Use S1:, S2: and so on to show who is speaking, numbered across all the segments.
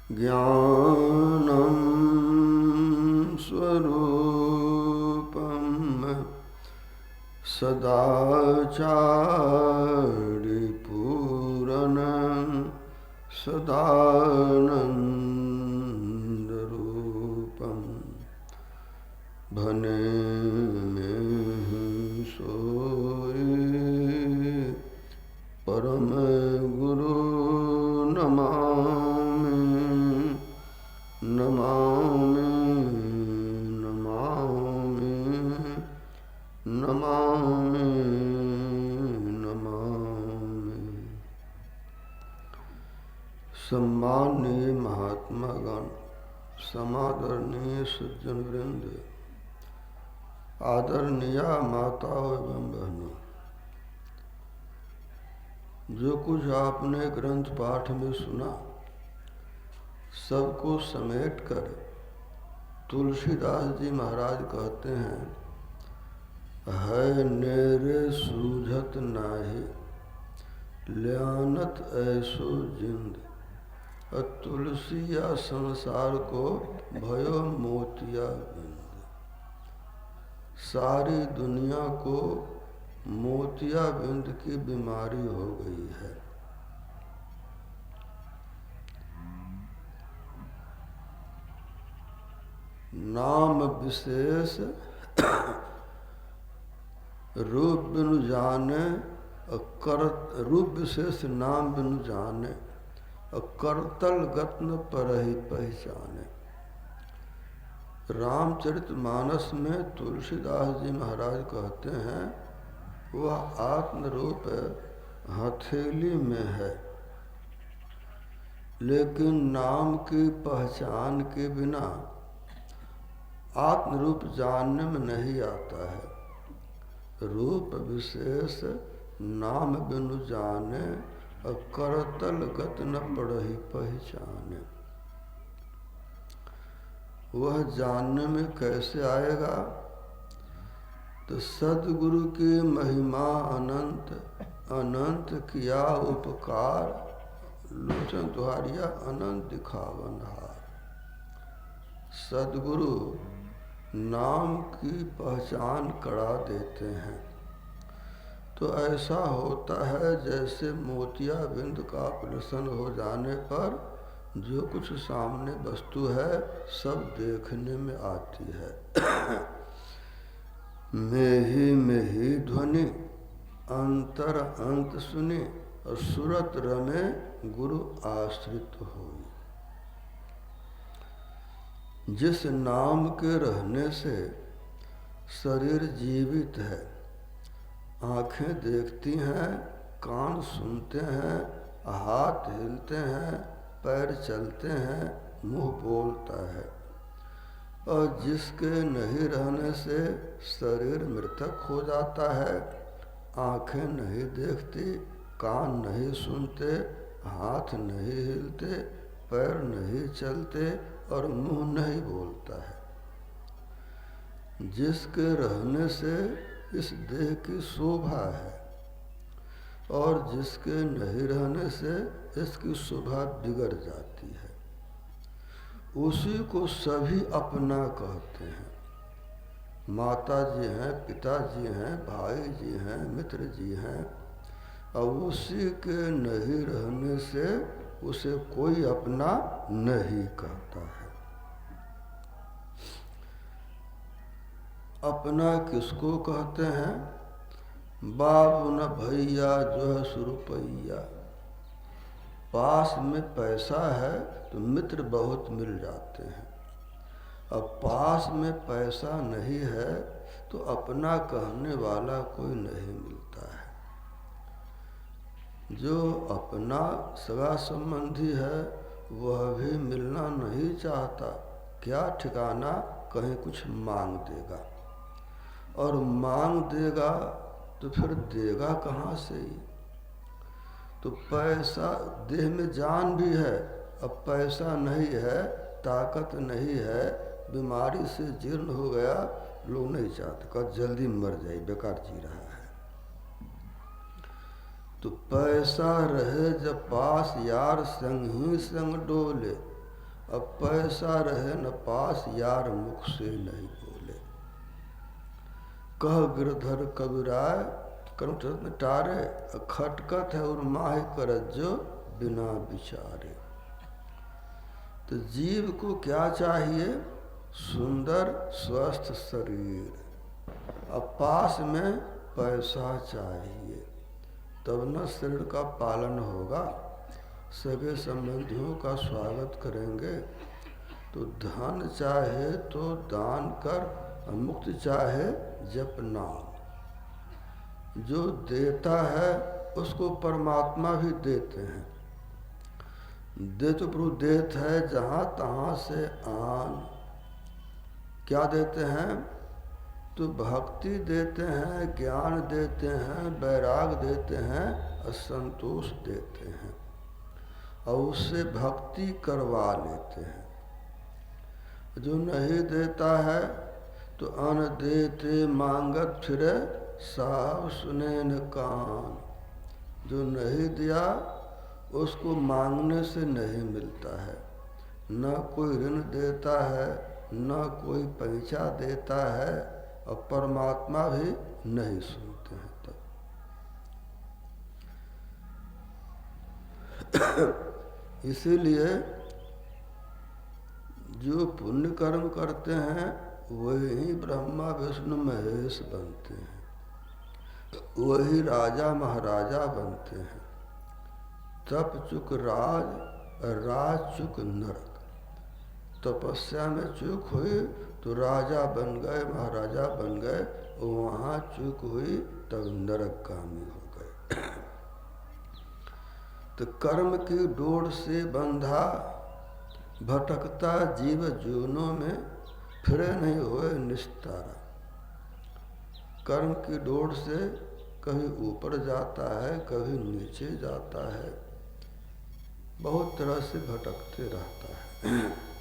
S1: ज्ञानं स्वरूपं सदाचार्यपूरणं सदानन्दरूपं भने में सोई परम गुरु नमामि नमामि नमामि नमामि नमामि। सम्माननीय महात्मागण, समादरणीय सज्जन वृंद, आदरणीय माताओं एवं बहनों, जो कुछ आपने ग्रंथ पाठ में सुना सबको समेट कर तुलसीदास जी महाराज कहते हैं, है नेरे सूझत नाहि ल्यानत ऐसो जिंद, तुलसी या संसार को भयो मोतिया बिंद। सारी दुनिया को मोतिया बिंद की बीमारी हो गई है। नाम विशेष रूप बिनु जाने, रूप विशेष नाम बिनु जाने, करतल गत्न पर ही पहचाने। रामचरितमानस में तुलसीदास जी महाराज कहते हैं, वह आत्म रूप हथेली में है, लेकिन नाम की पहचान के बिना आत्म रूप जानने में नहीं आता है। रूप विशेष नाम बिनु जाने, और करतल गत न पड़हि पहचाने। वह जानने में कैसे आएगा? तो सद्गुरु की महिमा अनंत, अनंत किया उपकार, लोचन तुहारिया अनंत दिखावन हार। सद्गुरु नाम की पहचान करा देते हैं तो ऐसा होता है जैसे मोतिया बिंद का ऑपरेशन हो जाने पर जो कुछ सामने वस्तु है सब देखने में आती है। मेही ध्वनि अंतर अंत सुनी, और सुरत रमे गुरु आश्रित होई। जिस नाम के रहने से शरीर जीवित है, आँखें देखती हैं, कान सुनते हैं, हाथ हिलते हैं, पैर चलते हैं, मुंह बोलता है, और जिसके नहीं रहने से शरीर मृतक हो जाता है, आँखें नहीं देखती, कान नहीं सुनते, हाथ नहीं हिलते, पैर नहीं चलते और मुंह नहीं बोलता है। जिसके रहने से इस देह की शोभा है, और जिसके नहीं रहने से इसकी शोभा बिगड़ जाती है, उसी को सभी अपना कहते हैं। माता जी हैं, पिताजी हैं, भाई जी हैं, मित्र जी हैं, और उसी के नहीं रहने से उसे कोई अपना नहीं कहता है। अपना किसको कहते हैं? बाबू न भैया जो है सुरुपैया। पास में पैसा है तो मित्र बहुत मिल जाते हैं, अब पास में पैसा नहीं है तो अपना कहने वाला कोई नहीं मिलता है। जो अपना सगा संबंधी है वह भी मिलना नहीं चाहता। क्या ठिकाना, कहीं कुछ मांग देगा, और मांग देगा तो फिर देगा कहाँ से ही? तो पैसा, देह में जान भी है, अब पैसा नहीं है, ताकत नहीं है, बीमारी से जीर्ण हो गया, लोग नहीं चाहते, कहा जल्दी मर जाए, बेकार जी रहा है। तो पैसा रहे जब पास यार संग ही संग डोले, अब पैसा रहे न पास यार मुख से नहीं बोले। कह गिरधर कबीराय कर्म टारे, खटकत है और माह करत जो बिना विचारे। तो जीव को क्या चाहिए? सुंदर स्वस्थ शरीर। अब पास में पैसा चाहिए, तब न शरीर का पालन होगा, सगे संबंधियों का स्वागत करेंगे। तो धन चाहे तो दान कर, मुक्ति चाहे जप नाम। जो देता है उसको परमात्मा भी देते हैं। दे तो प्रभु देत है जहाँ तहाँ से आन। क्या देते हैं? तो भक्ति देते हैं, ज्ञान देते हैं, वैराग देते हैं, असंतोष देते हैं, और उससे भक्ति करवा लेते हैं। जो नहीं देता है तो अन देते मांगत फिरे, साहब सुने न कान। जो नहीं दिया उसको मांगने से नहीं मिलता है। न कोई ऋण देता है, न कोई पैसा देता है, और परमात्मा भी नहीं सुनते हैं तब। इसीलिए जो पुण्य कर्म करते हैं वही ब्रह्मा विष्णु महेश बनते हैं, वही राजा महाराजा बनते हैं। तप चुक राज, राज चुक नरक। तपस्या में चूक हुई तो राजा बन गए, महाराजा बन गए, वहाँ चूक हुई तब नरकगामी हो गए। तो कर्म की डोर से बंधा भटकता जीव जीवनों में, फिरे नहीं हुए निस्तारा। कर्म की डोर से कभी ऊपर जाता है, कभी नीचे जाता है, बहुत तरह से भटकते रहता है।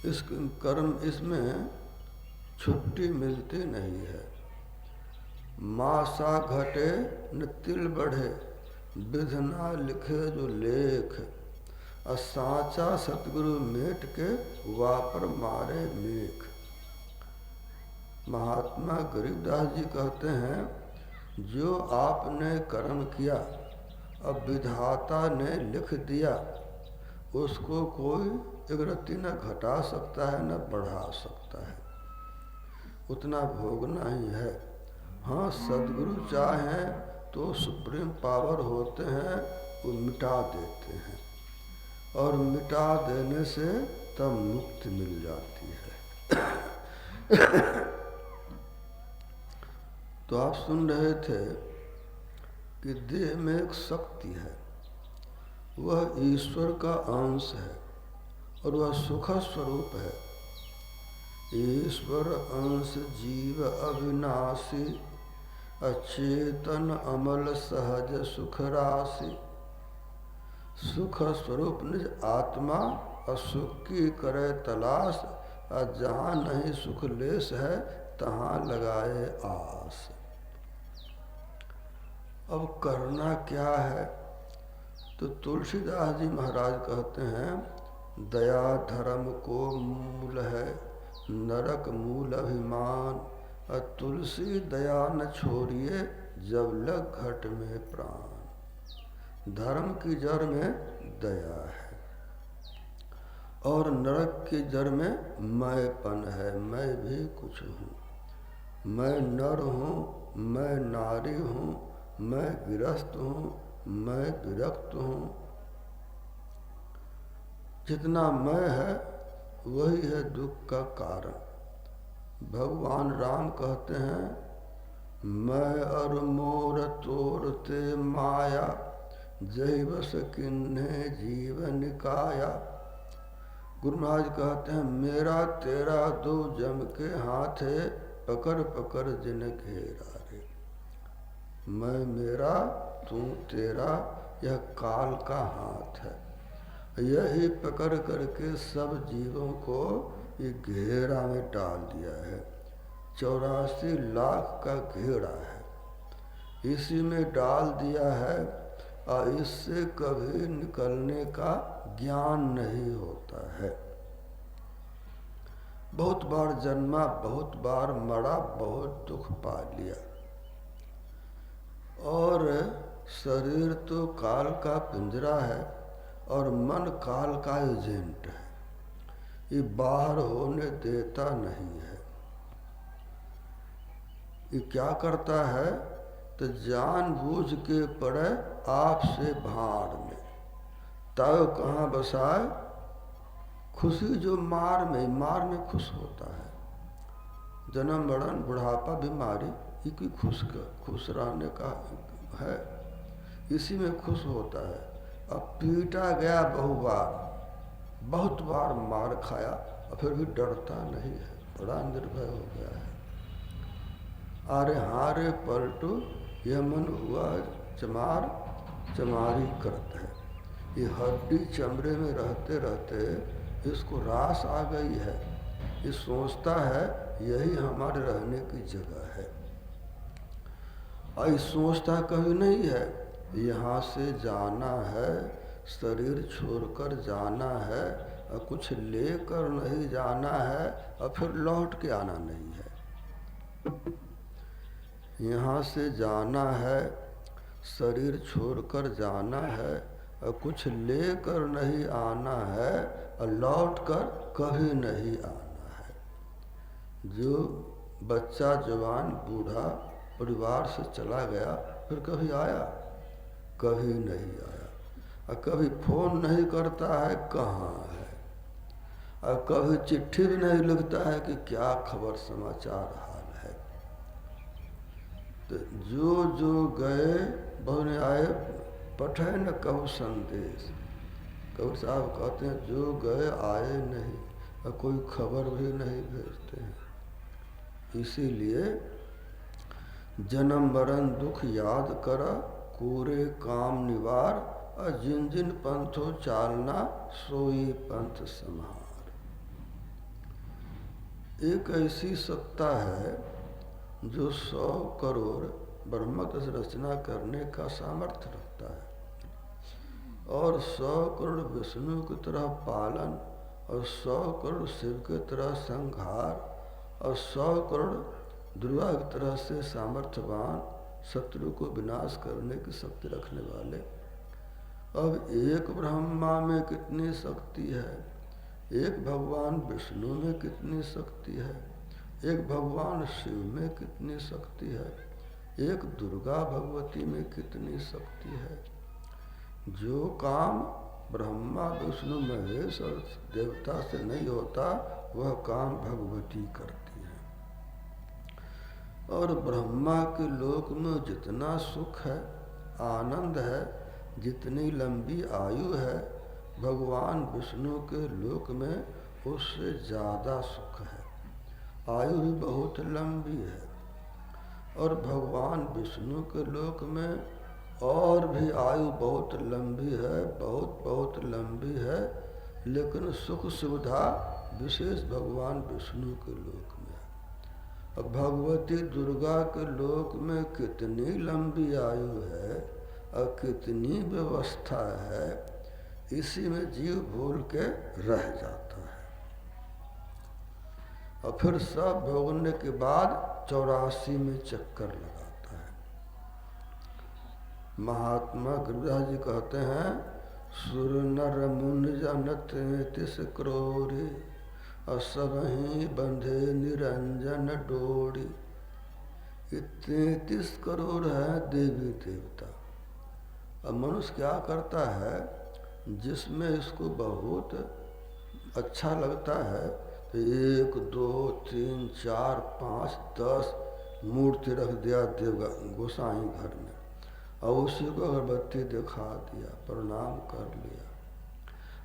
S1: इस कर्म इसमें छुट्टी मिलती नहीं है। मासा घटे न तिल बढ़े, विधना लिखे जो लेख। साचा सतगुरु मेट के वापर मारे मेख। महात्मा गरीबदास जी कहते हैं, जो आपने कर्म किया अब विधाता ने लिख दिया, उसको कोई एक रत्ती न घटा सकता है न बढ़ा सकता है, उतना भोगना ही है। हाँ, सद्गुरु चाहें तो सुप्रीम पावर होते हैं, वो मिटा देते हैं, और मिटा देने से तब मुक्ति मिल जाती है। तो आप सुन रहे थे कि देह में एक शक्ति है, वह ईश्वर का अंश है और वह सुख स्वरूप है। ईश्वर अंश जीव अविनाशी, अचेतन अमल सहज सुख राशि। सुख स्वरूप निज आत्मा, असुख की करे तलाश। जहाँ नहीं सुख लेस है, तहाँ लगाए आस। अब करना क्या है? तो तुलसीदास जी महाराज कहते हैं, दया धर्म को मूल है, नरक मूल अभिमान। तुलसी दया न छोड़िए, जब लग घट में प्राण। धर्म की जड़ में दया है, और नरक की जड़ में मैंपन है। मैं भी कुछ हूँ, मैं नर हूँ, मैं नारी हूँ, मैं गृहस्थ हूँ, मैं विरक्त हूँ। जितना मैं है वही है दुख का कारण। भगवान राम कहते हैं, मैं और मोर तोरते माया, जय बस किन्हे जीवन काया। गुरु महाराज कहते हैं, मेरा तेरा दो जम के हाथ है, पकड़ पकड़ जिन घेरा रे। मैं मेरा तू तेरा, यह काल का हाथ है। यही पकड़ करके सब जीवों को ये घेरा में डाल दिया है। 84 लाख का घेरा है। इसी में डाल दिया है और इससे कभी निकलने का ज्ञान नहीं होता है। बहुत बार जन्मा, बहुत बार मरा, बहुत दुख पा लिया। और शरीर तो काल का पिंजरा है और मन काल का एजेंट है, ये बाहर होने देता नहीं है। ये क्या करता है तो जानबूझ के पड़े आपसे भाड़ में, तब कहाँ बसाए खुशी जो मार में खुश होता है। जन्म मरण बुढ़ापा बीमारी ये कोई खुश रहने का है, इसी में खुश होता है। अब पीटा गया बहुत बार मार खाया और फिर भी डरता नहीं है, बड़ा निर्भय हो गया है। आरे हारे पलटू यह मन हुआ चमार, चमारी करता है। ये हड्डी चमड़े में रहते रहते इसको रास आ गई है, ये सोचता है यही हमारे रहने की जगह है। और ये सोचता कभी नहीं है यहाँ से जाना है, शरीर छोड़कर जाना है, और कुछ लेकर नहीं जाना है और फिर लौट के आना नहीं है। यहाँ से जाना है, शरीर छोड़कर जाना है, और कुछ लेकर नहीं आना है और लौट कर कभी नहीं आना है। जो बच्चा जवान बूढ़ा परिवार से चला गया फिर कभी आया? कभी नहीं आया। और कभी फोन नहीं करता है कहाँ है, और कभी चिट्ठी भी नहीं लिखता है कि क्या खबर समाचार हाल है। तो जो गए बहुने आए पठे न कहो संदेश। कबीर साहब कहते हैं जो गए आए नहीं, और कोई खबर भी नहीं भेजते हैं। इसीलिए जन्म मरण दुख याद करा, कोरे काम निवार, और जिन जिन पंथों चालना सोई पंथ समार। एक ऐसी सत्ता है जो 100 करोड़ ब्रह्मकश रचना करने का सामर्थ्य रखता है, और 100 करोड़ विष्णु की तरह पालन, और 100 करोड़ शिव की तरह संहार, और 100 करोड़ दुर्गा की तरह से सामर्थ्यवान शत्रु को विनाश करने की शक्ति रखने वाले। अब एक ब्रह्मा में कितनी शक्ति है, एक भगवान विष्णु में कितनी शक्ति है, एक भगवान शिव में कितनी शक्ति है, एक दुर्गा भगवती में कितनी शक्ति है। जो काम ब्रह्मा विष्णु महेश और देवता से नहीं होता वह काम भगवती करती है। और ब्रह्मा के लोक में जितना सुख है, आनंद है, जितनी लंबी आयु है, भगवान विष्णु के लोक में उससे ज़्यादा सुख है। आयु भी बहुत लंबी है। और भगवान विष्णु के लोक में और भी आयु बहुत लंबी है, बहुत लंबी है, लेकिन सुख सुविधा विशेष भगवान विष्णु के लोक में है। अब भगवती दुर्गा के लोक में कितनी लंबी आयु है और कितनी व्यवस्था है, इसी में जीव भूल के रह जाता है। और फिर सब भोगने के बाद 84 में चक्कर लगाता है। महात्मा गिरिराज जी कहते हैं सुर नर मुन जनत 33 क्रोरी, और सब ही बंधे निरंजन डोरी। 33 करोड़ है देवी देवता। अब मनुष्य क्या करता है, जिसमें इसको बहुत अच्छा लगता है तो 1 2 3 4 5 10 मूर्ति रख दिया देव गोसाई घर में, और उसी को अगरबत्ती दिखा दिया, प्रणाम कर लिया।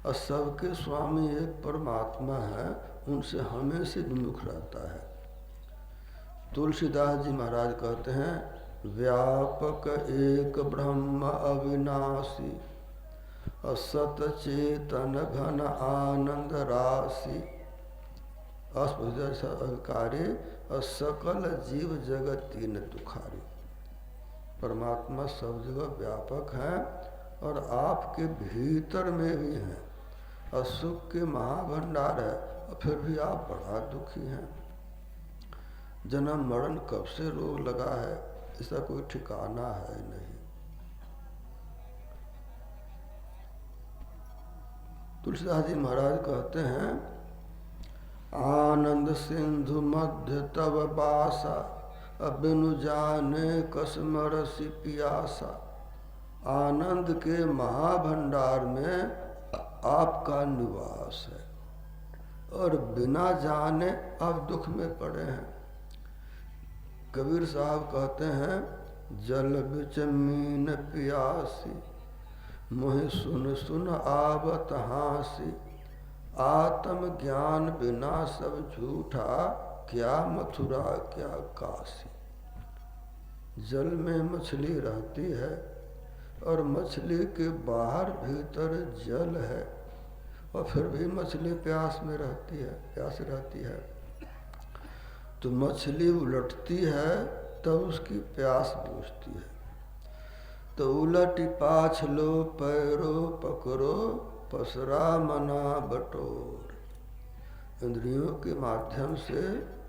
S1: और सबके स्वामी एक परमात्मा है, उनसे हमेशा विमुख रहता है। तुलसीदास जी महाराज कहते हैं व्यापक एक ब्रह्म अविनाशी, असत चेतन घन आनंद राशि, अस्पृश्य और सकल जीव जगत तीन दुखारी। परमात्मा सब जगह व्यापक है और आपके भीतर में भी हैं और सुख के महाभंडार है, और फिर भी आप बड़ा दुखी हैं। जन्म मरण कब से रोग लगा है, इसका कोई ठिकाना है नहीं। तुलसीदास जी महाराज कहते हैं, आनंद सिंधु मध्य तब बासा, बिनु जाने कसमरसी पियासा। आनंद के महाभंडार में आपका निवास है और बिना जाने आप दुख में पड़े हैं। कबीर साहब कहते हैं, जल बिच मीन पियासी, मोहि सुन सुन आवत हासी। आत्म ज्ञान बिना सब झूठा, क्या मथुरा क्या काशी। जल में मछली रहती है और मछली के बाहर भीतर जल है, और फिर भी मछली प्यास में रहती है, प्यास रहती है। तो मछली उलटती है तब उसकी प्यास बुझती है। तो उलटी पाछ लो पैरो पकड़ो, पसरा मना बटोर। इंद्रियों के माध्यम से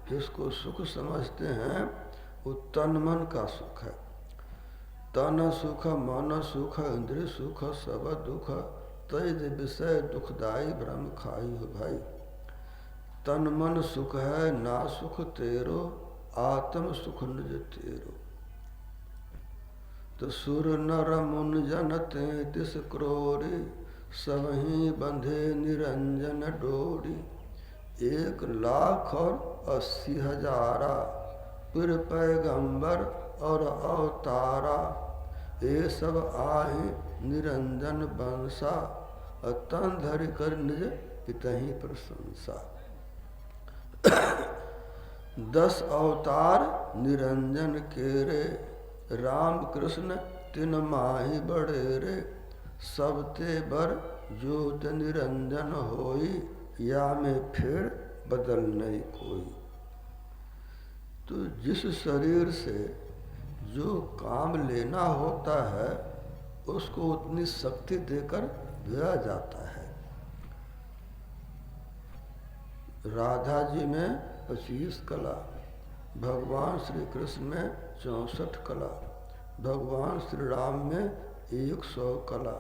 S1: जिसको सुख समझते हैं वो तन मन का सुख है। तन सुख मन सुख इंद्रिय सुख सब दुख, तैज विषय दुखदाई भ्रम खाई हो भाई। तन मन सुख है ना सुख तेरो, आत्म सुख निज तेरो। तो सुर नर मुन जन तेतिस क्रोरी, सबही बंधे निरंजन डोरी। 1,80,000 फिर पैगंबर और अवतारा, ये सब आए निरंजन बंसा। तन धरि कर निज पितहि प्रशंसा। 10 अवतार निरंजन केरे, राम कृष्ण तिन माही बड़े रे। सब ते बर ज्योत निरंजन होई, या में फिर बदल नहीं कोई। तो जिस शरीर से जो काम लेना होता है उसको उतनी शक्ति देकर दिया जाता है। राधा जी में 25 कला, भगवान श्री कृष्ण में 64 कला, भगवान श्री राम में 100 कला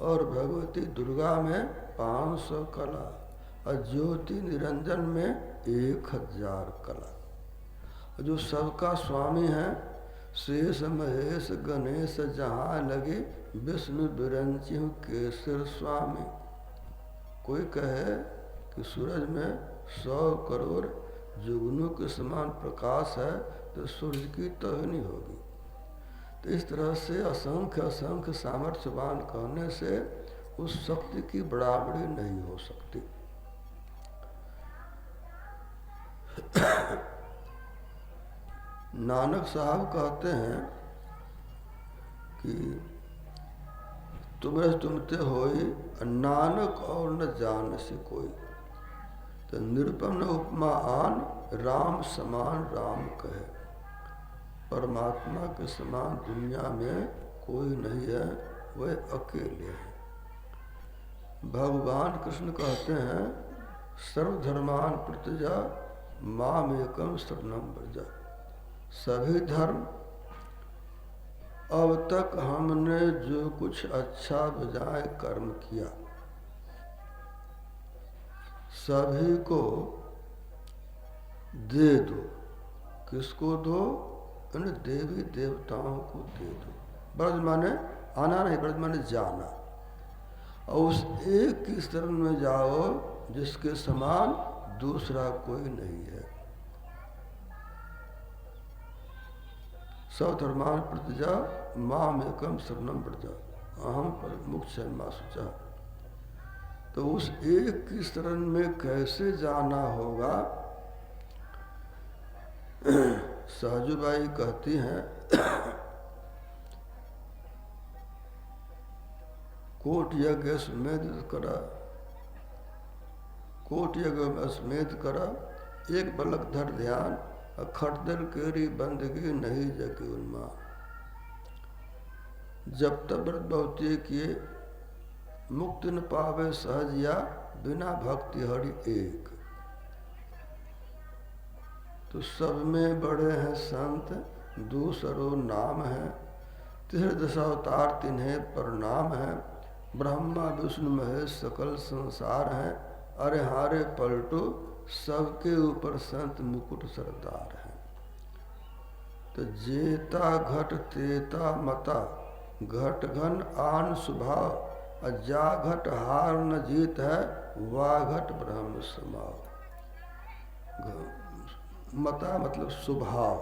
S1: और भगवती दुर्गा में 500 कला और ज्योति निरंजन में 1000 कला। जो सबका स्वामी है, शेष महेश गणेश जहाँ लगे, विष्णु बिरंची केसर स्वामी। कोई कहे कि सूरज में 100 करोड़ जुगनू के समान प्रकाश है तो सूर्य की तोहनी होगी। तो इस तरह से असंख्य असंख्य सामर्थ्यवान कहने से उस शक्ति की बराबरी नहीं हो सकती। नानक साहब कहते हैं कि तुम्हें तुमते होई, नानक और न जान से कोई। तो निरुपम उपमा आन, राम समान राम कहे। परमात्मा के समान दुनिया में कोई नहीं है, वह अकेले है। भगवान कृष्ण कहते हैं, सर्वधर्मान प्रत्यजा माम एकम शरणम व्रज। सभी धर्म अब तक हमने जो कुछ अच्छा बजाय कर्म किया, सभी को दे दो। किसको दो? इन देवी देवताओं को दे दो। ब्रज माने आना नहीं, ब्रज माने जाना। और उस एक की शरण में जाओ जिसके समान दूसरा कोई नहीं है। सर्वधर्मान प्रत्यजा माम एकम शरणम व्रज, अहम पर मुख्य मा शुचा। तो उस एक की शरण में कैसे जाना होगा? सहजूबाई कहती हैं, कोट यज्ञ स्मेध करा, कोट यज्ञ में स्मेध करा, एक बलक धर ध्यान, खटदल केरी बंदगी नहीं जगी उन्मा। जब तक व्रत बहुते किए मुक्ति न पावे सहज या बिना भक्ति हरि एक। तो सब में बड़े हैं संत दूसरो नाम है, तीर्थ तिन्हें प्रणाम है। ब्रह्मा विष्णु महेश सकल संसार है, अरे हारे पलटो सबके ऊपर संत मुकुट सरदार है। तो जेता घट तेता मता घट घन आन स्वभाव, जा घट हार न जीत है वा घट ब्रह्म समाव। मता मतलब स्वभाव,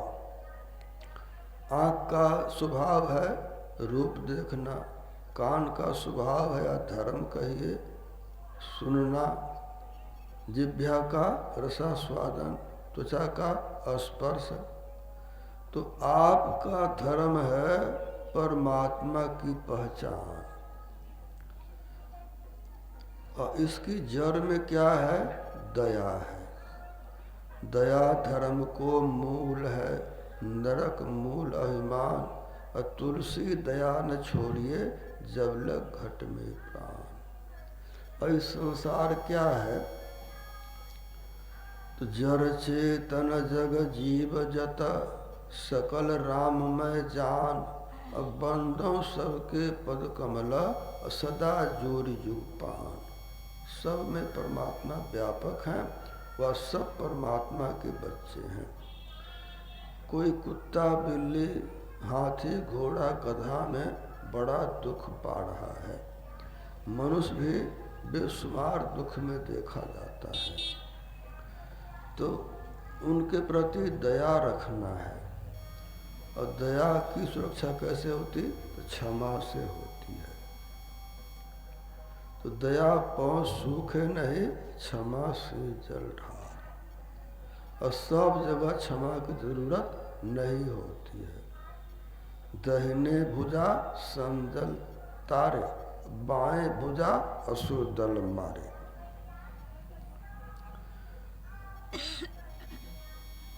S1: आँख का स्वभाव है रूप देखना, कान का स्वभाव है या धर्म कहिए सुनना, जिह्वा का रसास्वादन, त्वचा का स्पर्श। तो आपका धर्म है परमात्मा की पहचान, और इसकी जड़ में क्या है? दया है। दया धर्म को मूल है, नरक मूल अभिमान, और तुलसी दया न छोड़िए जब लग घट में प्राण। और संसार क्या है? तो जड़ चेतन जग जीव जत, सकल राममय जान। अब बंदों सबके पद कमला, सदा जोरी जुग पान। सब में परमात्मा व्यापक है, वह सब परमात्मा के बच्चे हैं। कोई कुत्ता बिल्ली हाथी घोड़ा गधा में बड़ा दुख पा रहा है, मनुष्य भी बेशुमार दुख में देखा जाता है। तो उनके प्रति दया रखना है, और दया की सुरक्षा कैसे होती? तो क्षमा से होती है। तो दया पाँव सूखे नहीं, क्षमा से जल ढार। और सब जगह क्षमा की जरूरत नहीं होती है। दाहिने भुजा संजल तारे, बाएं भुजा असुर दल मारे।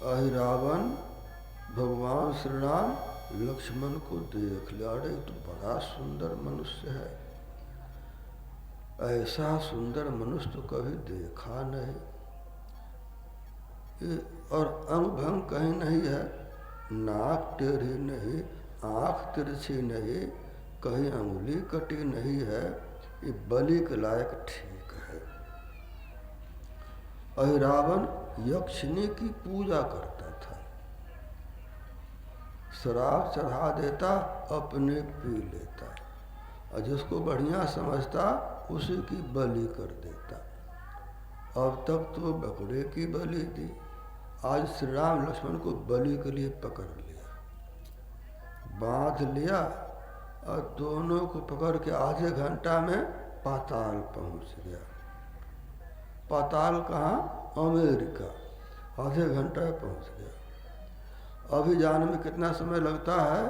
S1: अहिरावण भगवान श्री राम लक्ष्मण को देख लिया, अरे तो बड़ा सुंदर मनुष्य है, ऐसा सुंदर मनुष्य तो कभी देखा नहीं। और अंग भंग कहीं नहीं है, नाक टेढ़ी नहीं, आँख तिरछी नहीं, कहीं अंगुली कटी नहीं है, ये बलि के लायक ठीक है। अहिरावण यक्षिणी की पूजा करता था, शराब चढ़ा देता, अपने पी लेता, और जिसको बढ़िया समझता उसी की बलि कर देता। अब तक तो बकरे की बलि दी, आज श्री राम लक्ष्मण को बलि के लिए पकड़ लिया, बांध लिया, और दोनों को पकड़ के आधे घंटा में पाताल पहुंच गया। पाताल कहाँ? अमेरिका। आधे घंटा में पहुंच गया। अभी जाने में कितना समय लगता है?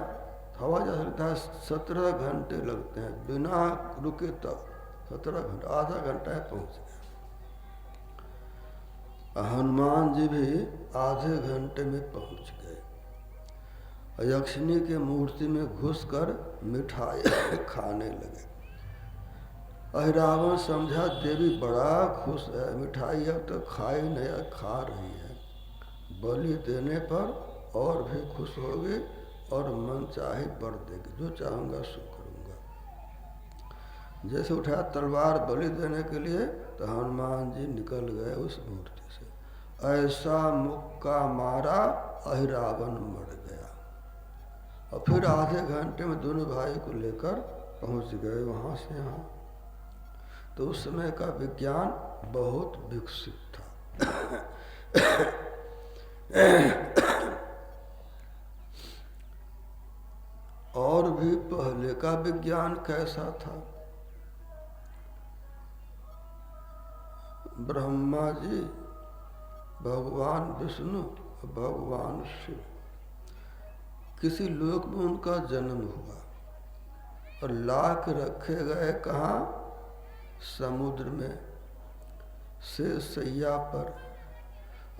S1: हवा जा सकता है 17 घंटे लगते हैं, बिना रुके तब 17 घंटा, आधा घंटा में पहुंच गया। हनुमान जी भी आधे घंटे में पहुंच गए। यक्षिणी के मूर्ति में घुसकर मिठाई खाने लगे। अहिरावण समझा देवी बड़ा खुश है, मिठाई अब तक खाई नहीं, खा रही है, बलि देने पर और भी खुश होगी और मन चाहे वर देगी, जो चाहूँगा सो करूँगा। जैसे उठाया तलवार बलि देने के लिए, तो हनुमान जी निकल गए उस मूर्ति से। ऐसा मुक्का मारा अहिरावण मर गया। और फिर आधे घंटे में दोनों भाई को लेकर पहुंच गए वहाँ से यहाँ। तो उस समय का विज्ञान बहुत विकसित था। और भी पहले का विज्ञान कैसा था? ब्रह्मा जी, भगवान विष्णु, भगवान शिव, किसी लोक में उनका जन्म हुआ और ला के रखे गए कहाँ? समुद्र में शेषशैया पर।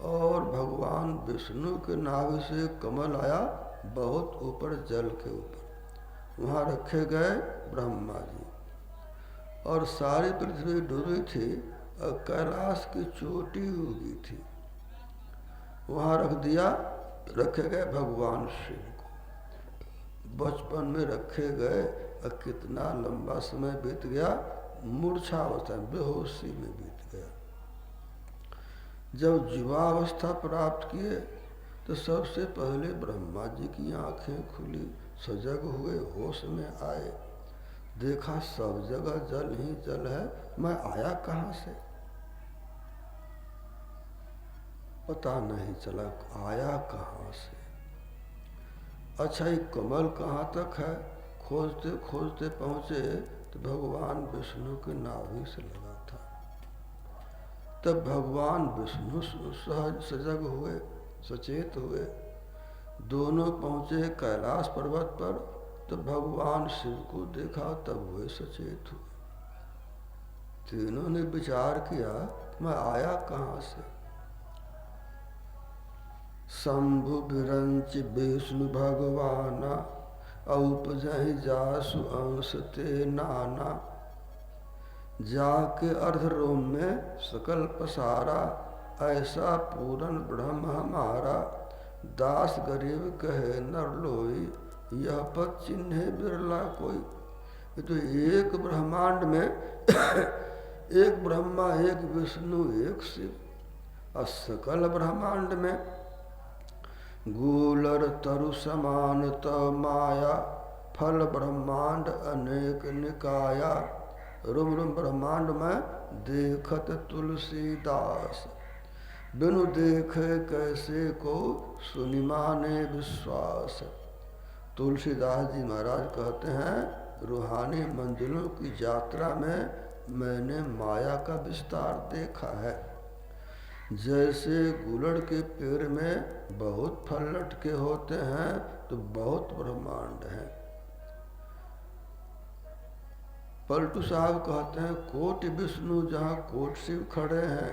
S1: और भगवान विष्णु के नाभि से कमल आया बहुत ऊपर, जल के ऊपर, वहाँ रखे गए ब्रह्मा जी, और सारी पृथ्वी डूबी थी और कैलाश की चोटी उगी थी। वहाँ रखे गए भगवान शिव को। बचपन में रखे गए और कितना लंबा समय बीत गया, मूर्छावस्था बेहोशी में बीत गया। जब युवावस्था प्राप्त किए तो सबसे पहले ब्रह्मा जी की आंखें खुली, सजग हुए, होश में आए, देखा सब जगह जल ही जल है, मैं आया कहाँ से पता नहीं चला, आया कहाँ से। अच्छा ये कमल कहाँ तक है, खोजते खोजते पहुँचे तो भगवान विष्णु के नाभि से लगा था। तब भगवान विष्णु सहज सजग हुए, सचेत हुए। दोनों पहुँचे कैलाश पर्वत पर, तो भगवान शिव को देखा, तब हुए सचेत हुए। तीनों ने विचार किया मैं आया कहाँ से। शंभु विरंच विष्णु भगवाना, औपजहि जासु अंश ते नाना। जाके अर्धरोम में सकल पसारा, ऐसा पूरन ब्रह्म हमारा। दास गरीब कहे नर लोई, यह पद चिन्हे बिरला कोई। ये तो एक ब्रह्मांड में एक ब्रह्मा, एक विष्णु, एक शिव, और सकल ब्रह्मांड में गूलर तरु समान त माया। फल ब्रह्मांड अनेक निकाया। रुम रुम ब्रह्मांड में देखत तुलसीदास। बिनु देखे कैसे को सुनि माने विश्वास। तुलसीदास जी महाराज कहते हैं, रूहानी मंजिलों की यात्रा में मैंने माया का विस्तार देखा है। जैसे गुलड़ के पेड़ में बहुत फल लटके होते हैं तो बहुत ब्रह्मांड है। पलटू साहब कहते हैं, कोटि विष्णु जहाँ कोटि शिव खड़े हैं,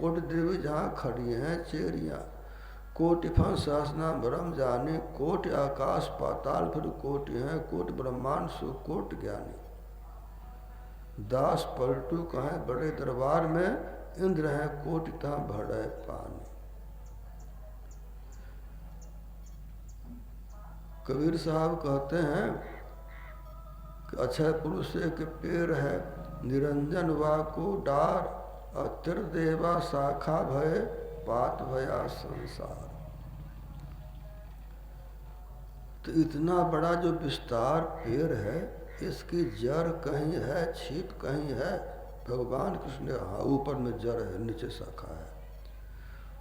S1: कोटि देवी जहाँ खड़ी हैं चेरियाँ। कोटि फन सहस्रनाम ब्रह्म जाने, कोटि आकाश पाताल फिर कोटि हैं, कोटि ब्रह्मांड सु कोटि ज्ञानी। दास पलटू कहें बड़े दरबार में, इंद्र हैं कोटि तहाँ भरे पानी। कबीर साहब कहते हैं कि अक्षय पुरुष के पेड़ है, निरंजन वाको डार। अतिर देवा शाखा भय, पात भया संसार। तो इतना बड़ा जो विस्तार पेड़ है, इसकी जड़ कहीं है, छीप कहीं है। भगवान कृष्ण ने हाँ ऊपर में जड़ है, नीचे शाखा है।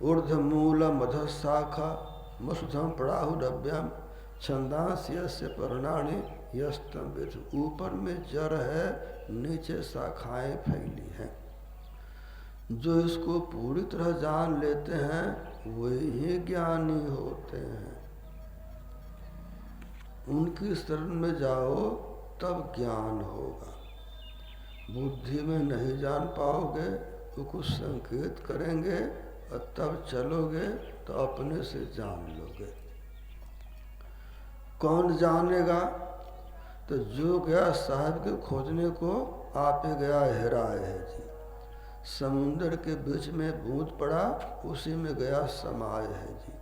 S1: ऊर्ध्व मूल मध शाखा, मसुधम प्राहुरभ्यम। छंदांस यस्य पर्णानि यस्तम वेद। ऊपर में जड़ है, नीचे शाखाएं फैली हैं। जो इसको पूरी तरह जान लेते हैं वही ही ज्ञानी होते हैं। उनकी शरण में जाओ तब ज्ञान होगा। बुद्धि में नहीं जान पाओगे, वो कुछ संकेत करेंगे और तब चलोगे तो अपने से जान लोगे। कौन जानेगा? तो जो गया साहब के खोजने को, आप ही गया हेराए है जी। समुंदर के बीच में बूंद पड़ा, उसी में गया समाय है जी।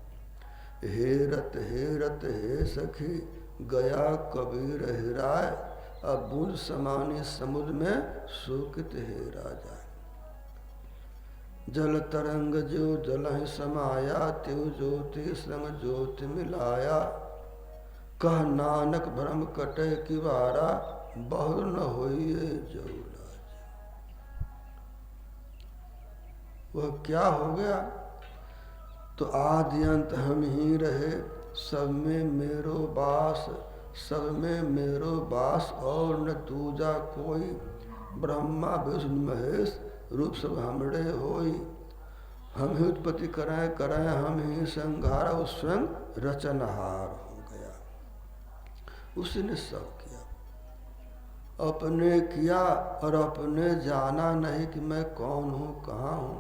S1: हेरत हेरत हे सखी, गया कबीर हेराय। अब बूंद समानी समुद्र में शोकित हेरा जाए। जल तरंग जो जल समाया, त्यों ज्योति संग ज्योति मिलाया। कह नानक भ्रम कटे की वारा, बहु न होइए जौला। वह क्या हो गया? तो आदि अंत हम ही रहे, सब में मेरो बास। सब में मेरो बास और न दूजा कोई। ब्रह्मा विष्णु महेश, रूप सब हमरे होई। हम ही उत्पत्ति कराएं कराएं, हम ही संहार, उस स्वयं रचनहार हो गया। उसी ने सब किया, अपने किया और अपने जाना नहीं कि मैं कौन हूँ, कहाँ हूँ।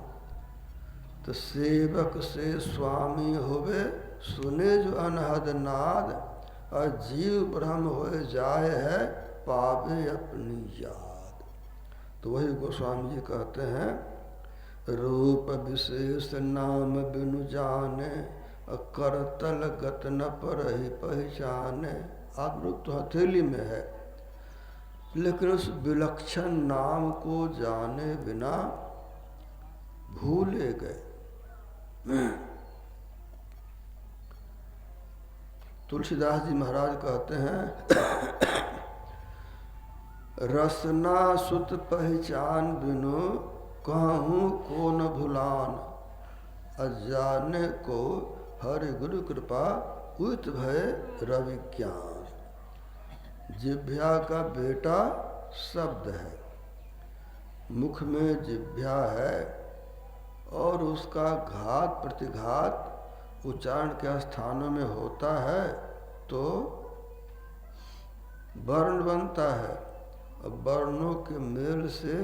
S1: तो सेवक से स्वामी होवे, सुने जो अनहद नाद। और जीव ब्रह्म हो जाए है पावे अपनी याद। तो वही गोस्वामी जी कहते हैं, रूप विशेष नाम बिनु जाने, करतल गत न पर ही पहचाने। आत्मरूप तो हथेली में है, लेकिन उस विलक्षण नाम को जाने बिना भूले गए। तुलसीदास जी महाराज कहते हैं, रसना सुत पहचान बिनु कहूँ को न भुलान, अजाने को हरि गुरु कृपा उत भय रविज्ञान। जिह्वा का बेटा शब्द है, मुख में जिह्वा है और उसका घात प्रतिघात उच्चारण के स्थानों में होता है तो वर्ण बनता है, और वर्णों के मेल से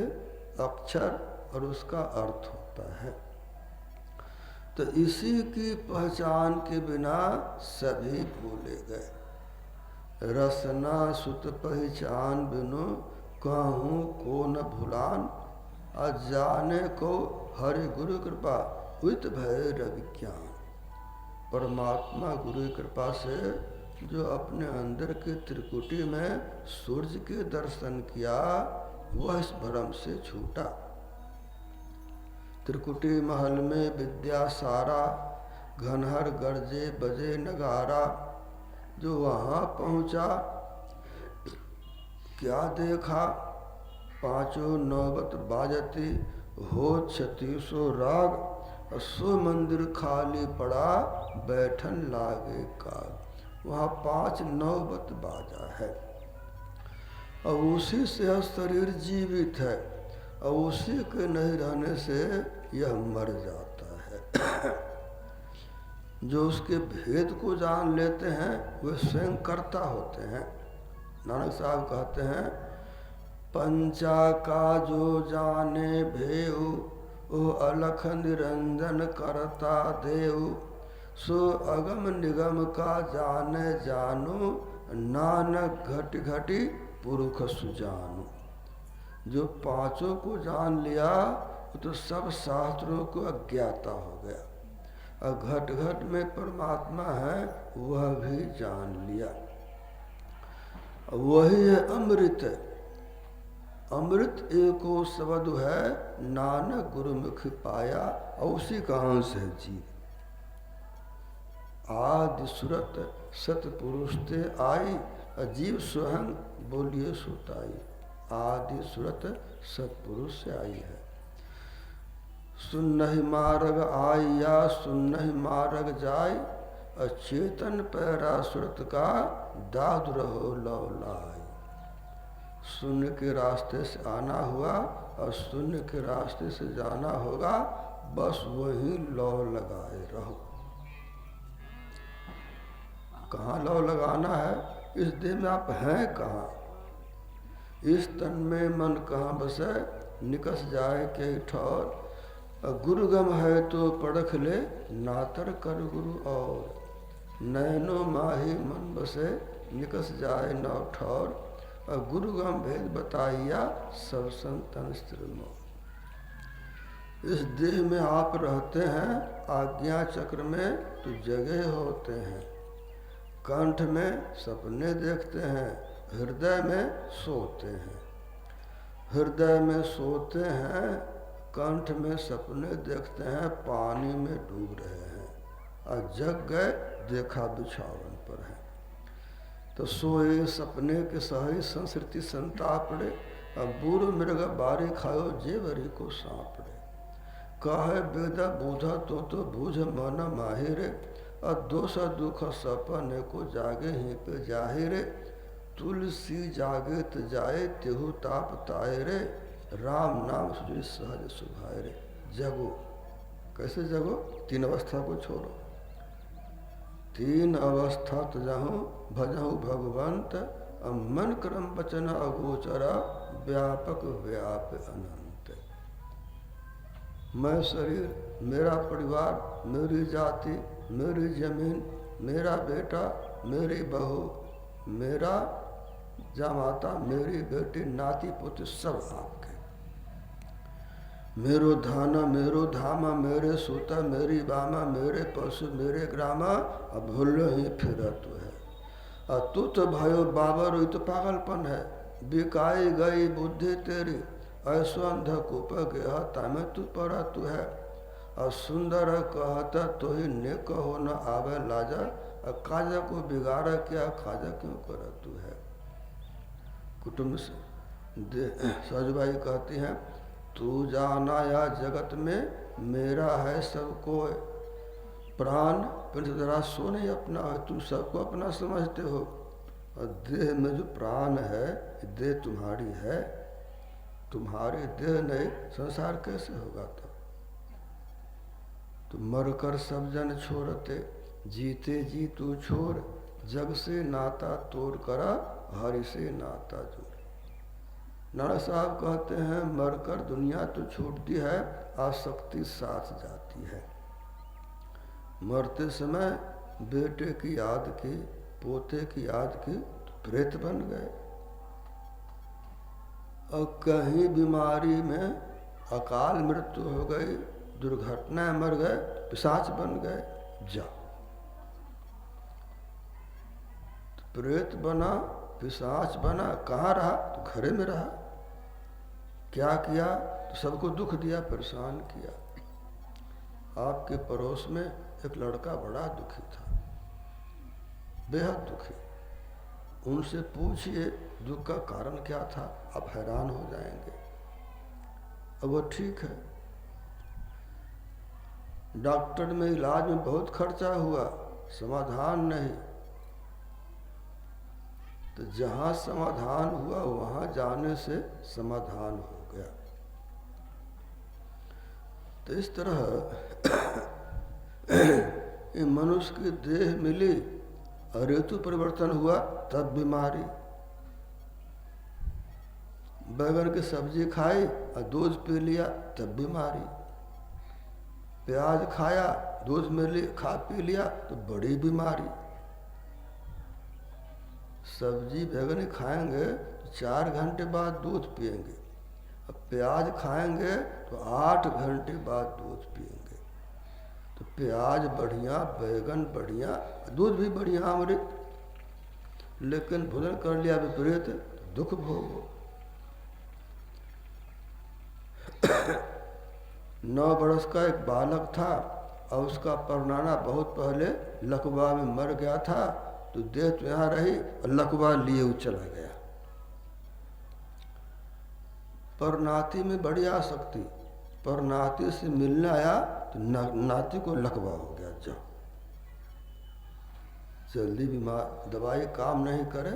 S1: अक्षर और उसका अर्थ होता है। तो इसी की पहचान के बिना सभी भूले गए। रसना सुत पहचान बिनु कहूँ को न भुलान, अजाने को हरि गुरु कृपा उत भय रविज्ञान। परमात्मा गुरु की कृपा से जो अपने अंदर के त्रिकुटी में सूर्य के दर्शन किया, वह इस भ्रम से छूटा। त्रिकुटी महल में विद्या सारा, घनहर गरजे बजे नगारा। जो वहाँ पहुँचा क्या देखा, पांचों नौबत बाजती हो 3600 राग, सो मंदिर खाली पड़ा बैठन लागे का। वहाँ 5 नौबत बाजा है और उसी से शरीर जीवित है, और उसी के नहीं रहने से यह मर जाता है। जो उसके भेद को जान लेते हैं वे स्वयं कर्ता होते हैं। नानक साहब कहते हैं, पंचा का जो जाने भेऊ, ओ अलख निरंजन करता देव। सो अगम निगम का जाने जानू, नानक घट घटी पुरुष सुजानू। जो पांचों को जान लिया तो सब शास्त्रों को अज्ञाता हो गया, और घट घट में परमात्मा है वह भी जान लिया। वही है अमृत। अमृत एको शब्द है, नानक गुरुमुख पाया, और उसी का अंश है जीव। आदि सुरत सतपुरुष ते आई, अजीव स्वयं बोलिए सुताई। आदि सुरत सतपुरुष से आई है। सुन्नहि मार्ग आया सुन्नहि मार्ग जाय, अचेतन पैरा सुरत का दाद रहो लौलाई। शून्य के रास्ते से आना हुआ और शून्य के रास्ते से जाना होगा, बस वही लौ लगाए रहो। कहाँ लौ लगाना है? इस देह में आप हैं कहाँ? इस तन में मन कहाँ बसे, निकस जाए के ठौर। गुरु गम है तो पढ़ख ले, नातर कर गुरु और। नैनो माही मन बसे, निकस जाए नौ ठौर। गुरु गम भेद बताइया, सब संतन स्त्री मोह। इस देह में आप रहते हैं, आज्ञा चक्र में तो जगह होते हैं। कंठ में सपने देखते हैं, हृदय में सोते हैं। हृदय में सोते हैं, कंठ में सपने देखते हैं, पानी में डूब रहे हैं, और जग गए देखा बिछावन पर है। तो सोए सपने के सही संस्कृति संतापड़े, अब बूढ़ मृग बारी खाओ जेवरी को सांपड़े। कहे बेदा बूझा तो बूझ मन माहिरे, और दोष दुख सपने को जागे ही पे जाहिरे। तुलसी जागे तो जाए तेहु ताप ताए रे, राम नाम सुजि सहज सुभाए रे। जगो, कैसे जगो? 3 अवस्था को छोड़ो। 3 अवस्था तजहूँ भजहूँ भगवंत, मन क्रम वचन अगोचरा, व्यापक व्याप अनंत। मैं शरीर, मेरा परिवार, मेरी जाति, मेरी जमीन, मेरा बेटा, मेरी बहू, मेरा जामाता, मेरी बेटी, नाती पोते सब आपके। मेरो धाना, मेरो धामा, मेरे सूता, मेरी बामा, मेरे पशु, मेरे ग्रामा, अब भूलो ही फिर तू है। और तू तो भयो बाबर हुई तो पागलपन है। बिकाई गई बुद्धि तेरी, ऐसो अंधकूप गया तामे तू पड़ा तू है। और सुंदर कहता तो ही नेक हो न आवे लाजा, और काजा को बिगाड़ा क्या खाजा क्यों करा तू है। कुटुंब से सजबाई कहती हैं, तू जाना या जगत में मेरा है सबको प्राण, पर जरा सो नहीं अपना है, तुम सबको अपना समझते हो। और देह में जो प्राण है, देह तुम्हारी है, तुम्हारी देह नहीं, संसार कैसे होगा। तो मरकर सब जन छोड़ते, जीते जी तू छोड़, जग से नाता तोड़ करा, हरि से नाता जोड़। नाना साहब कहते हैं, मरकर दुनिया तो छूटती है, आसक्ति साथ जाती है। मरते समय बेटे की याद की, पोते की याद की, तो प्रेत बन गए। और कहीं बीमारी में अकाल मृत्यु हो गई, दुर्घटना मर गए, पिशाच बन गए। जाओ, तो प्रेत बना, पिशाच बना, कहाँ रहा, तो घरे में रहा। क्या किया, तो सबको दुख दिया, परेशान किया। आपके पड़ोस में एक लड़का बड़ा दुखी था, बेहद दुखी। उनसे पूछिए दुख का कारण क्या था, आप हैरान हो जाएंगे। अब वो ठीक है, डॉक्टर में इलाज में बहुत खर्चा हुआ, समाधान नहीं। तो जहाँ समाधान हुआ वहाँ जाने से समाधान हो गया। तो इस तरह ये मनुष्य की देह मिली और ऋतु परिवर्तन हुआ तब बीमारी। बैगन की सब्जी खाई और दूध पी लिया तब बीमारी। प्याज खाया, दूध में खा पी लिया तो बड़ी बीमारी। सब्जी बैगन खाएंगे तो 4 घंटे बाद दूध पिएंगे, अब प्याज खाएंगे तो 8 घंटे बाद दूध पिएंगे। तो प्याज बढ़िया, बैगन बढ़िया, दूध भी बढ़िया अमृत, लेकिन भोजन कर लिया विपरीत तो दुख भोगो। 9 बरस का एक बालक था और उसका परनाना बहुत पहले लकवा में मर गया था। तो देह तो यहाँ रही और लकवा लिए वो चला गया। परनाती में बड़ी आसक्ति, परनाती से मिलने आया तो नाती को लकवा हो गया। जाओ, जल्दी बीमार, दवाई काम नहीं करे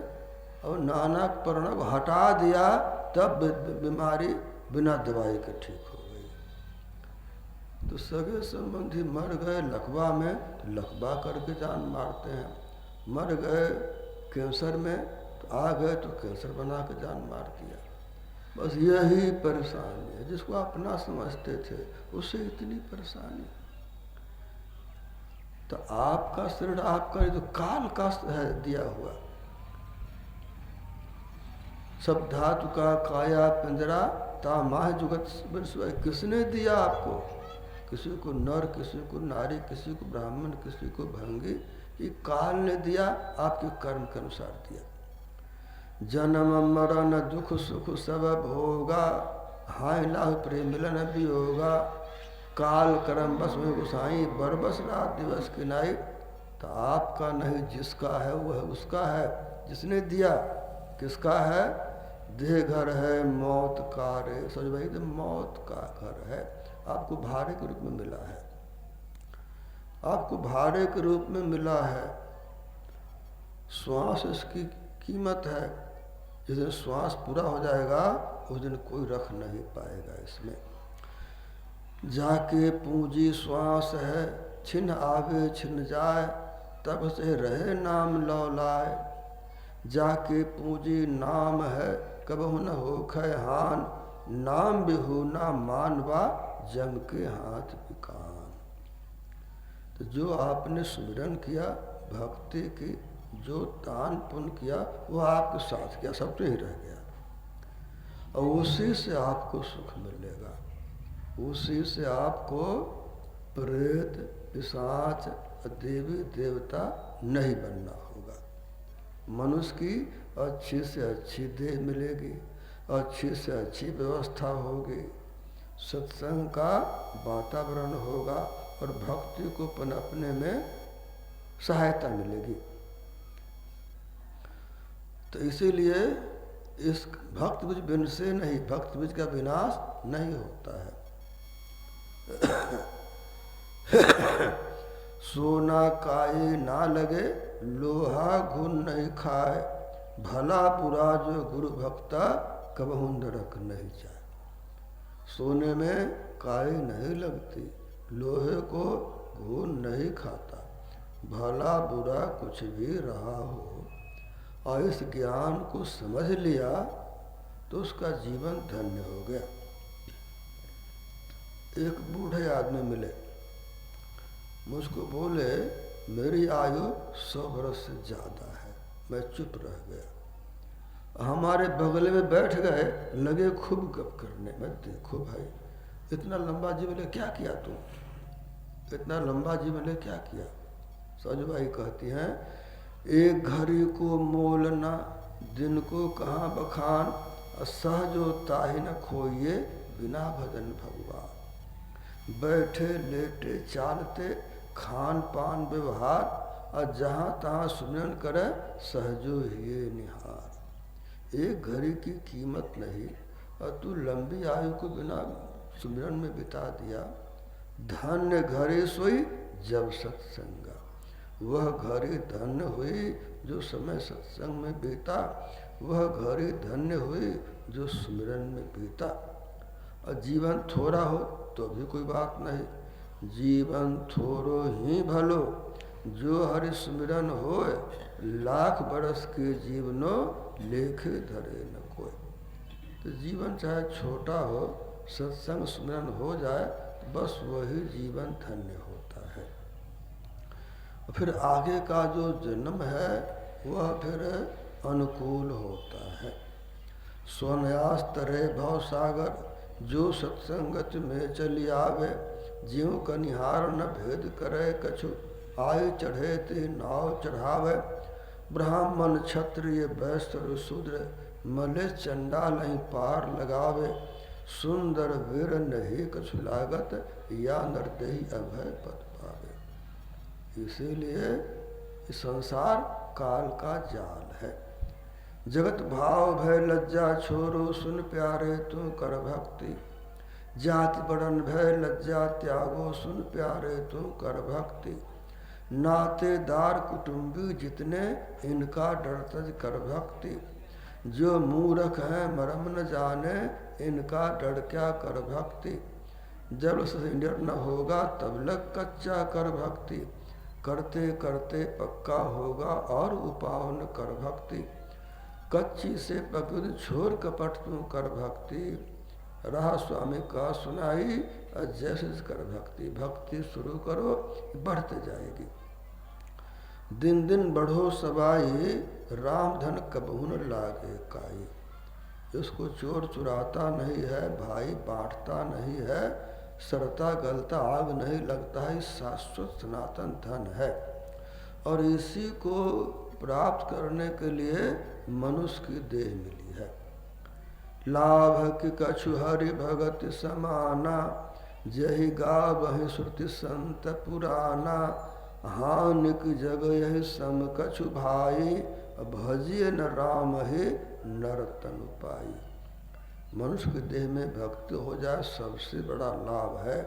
S1: और नाना परना को हटा दिया, तब बीमारी बिना दवाई के ठीक हो गई। तो सगे संबंधी मर गए लकवा में, तो लकवा करके जान मारते हैं। मर गए कैंसर में, तो आ गए तो कैंसर बना के जान मार दिया। बस यही परेशानी है, जिसको अपना समझते थे उससे इतनी परेशानी। तो आपका शरीर, आपका जो काल का है दिया हुआ, सब धातु का काया पिंजरा ता माह जुगत, किसने दिया आपको? किसी को नर, किसी को नारी, किसी को ब्राह्मण, किसी को भंगी, ये काल ने दिया, आपके कर्म के अनुसार दिया। जन्म मरण दुख सुख सब भोगा, हाय लाह प्रेम मिलन भी होगा। काल कर्म बस में गुसाई, बरबस रात दिवस की नाई। तो आपका नहीं, जिसका है वह उसका है। जिसने दिया किसका है? देह घर है मौत का रे, समझ भाई, तो मौत का घर है। आपको भाड़े के रूप में मिला है, आपको भाड़े के रूप में मिला है। श्वास इसकी कीमत है। जिस दिन श्वास पूरा हो जाएगा उस दिन कोई रख नहीं पाएगा इसमें। जाके पूंजी श्वास है, छिन आवे छिन जाए, तब से रहे नाम लौलाए। जाके पूंजी नाम है, कबहु न होखे हान, नाम बिहु ना मानवा, जम के हाथ पिकान। तो जो आपने सुमिरन किया भक्ति की, जो दान पुण्य किया वो आपके साथ किया, सब तो ही रह गया। और उसी से आपको सुख मिलेगा, उसी से आपको प्रेत पिशाच देवी देवता नहीं बनना होगा। मनुष्य की अच्छी से अच्छी देह मिलेगी, अच्छी से अच्छी व्यवस्था होगी, सत्संग का वातावरण होगा और भक्ति को पनपने में सहायता मिलेगी। तो इसीलिए इस भक्त बीज बिन से नहीं, भक्त बीज का विनाश नहीं होता है। सोना काई ना लगे, लोहा घुन नहीं खाए, भला बुरा जो गुरु भक्ता कबहू नरक नहीं जाए। सोने में काई नहीं लगती, लोहे को घुन नहीं खाता, भला बुरा कुछ भी रहा हो और इस ज्ञान को समझ लिया तो उसका जीवन धन्य हो गया। एक बूढ़े आदमी मिले, मुझको बोले मेरी आयु 100 वर्ष से ज़्यादा है। मैं चुप रह गया। हमारे बगल में बैठ गए, लगे खूब गप करने। मैं देखो भाई इतना लंबा जीवन ले क्या किया तुम, इतना लंबा जीवन ले क्या किया। सजबाई कहती हैं, एक घड़ी को मोल न, दिन को कहाँ बखान, सहजो ताहि न खोइए, बिना भजन भगवान। बैठे लेटे चालते खान पान व्यवहार, और जहाँ तहाँ सुमिरन करे सहजो ही निहार। एक घड़ी की कीमत नहीं और तू लंबी आयु को बिना सुमिरन में बिता दिया। धन्य घड़ी सोई जब सत्संगा, वह घड़ी धन्य हुई जो समय सत्संग में बीता, वह घड़ी धन्य हुई जो सुमिरन में बीता। और जीवन थोड़ा हो तो भी कोई बात नहीं, जीवन थोड़ो ही भलो, जो हरि सुमिरन होए, लाख बरस के जीवनो लेखे धरे न कोई। तो जीवन चाहे छोटा हो, सत्संग सुमिरन हो जाए तो बस वही जीवन धन्य होता है। फिर आगे का जो जन्म है वह फिर अनुकूल होता है। सोनयास तरे भव सागर, जो सत्संगत में चली आवे, ज्यों कनिहार न भेद करे कछु, आय चढ़े ते नाव चढ़ावे। ब्राह्मण क्षत्रिय वैश्य शूद्र, मले चंडाल नहीं पार लगावे। सुंदर वीर नहीं कछु लागत, या नरदेही अभय पद पावे। इसीलिए संसार काल का जाल है। जगत भाव भय लज्जा छोरो, सुन प्यारे तू कर भक्ति। जाति बड़न भय लज्जा त्यागो, सुन प्यारे तू कर भक्ति। नातेदार कुटुंबी जितने, इनका डर तज कर भक्ति। जो मूर्ख है मरम न जाने, इनका डर क्या कर भक्ति। जब सिलेंडर न होगा तब लग कच्चा कर भक्ति। करते करते पक्का होगा और उपावन कर भक्ति। कच्ची से पकड़ छोड़ कपट तू कर भक्ति। रहा स्वामी का सुनाई, जैसे कर भक्ति। भक्ति शुरू करो बढ़ते जाएगी। दिन दिन बढ़ो सबाई, राम धन कबहू न लागे काई। इसको चोर चुराता नहीं है, भाई बांटता नहीं है, सड़ता गलता आग नहीं लगता है। शाश्वत सनातन धन है और इसी को प्राप्त करने के लिए मनुष्य की देह मिली है। लाभ की कछु हरि भगत समाना, जही गावहि श्रुति संत पुराना। हानि की जग यही सम कछु भाई, भजिए न राम ही नर तनु पाई। मनुष्य के देह में भक्ति हो जाए सबसे बड़ा लाभ है,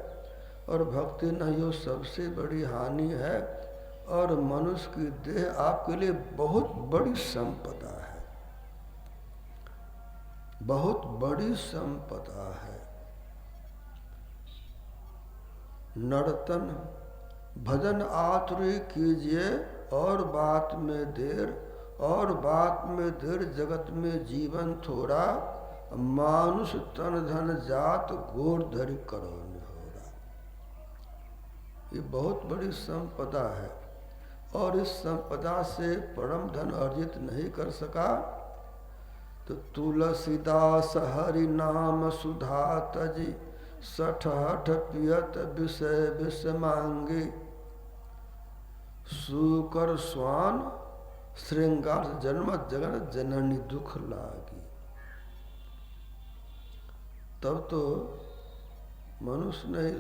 S1: और भक्ति नहीं हो सबसे बड़ी हानि है। और मनुष्य की देह आपके लिए बहुत बड़ी संपदा है, बहुत बड़ी संपदा है। नर्तन भजन आतुरी कीजिए, और बात में देर, और बात में देर जगत में जीवन थोड़ा। मानुष तन धन जात गोर धरि करो निहोरा। ये बहुत बड़ी संपदा है। और इस संपदा से परम धन अर्जित नहीं कर सका, तो तुलसीदास हरि नाम सुधा तजी सठ हठ पियत विषय विष मांगे। सुकर स्वान श्रृंगार जन्म जगन जननी दुख लागी। तब तो मनुष्य नहीं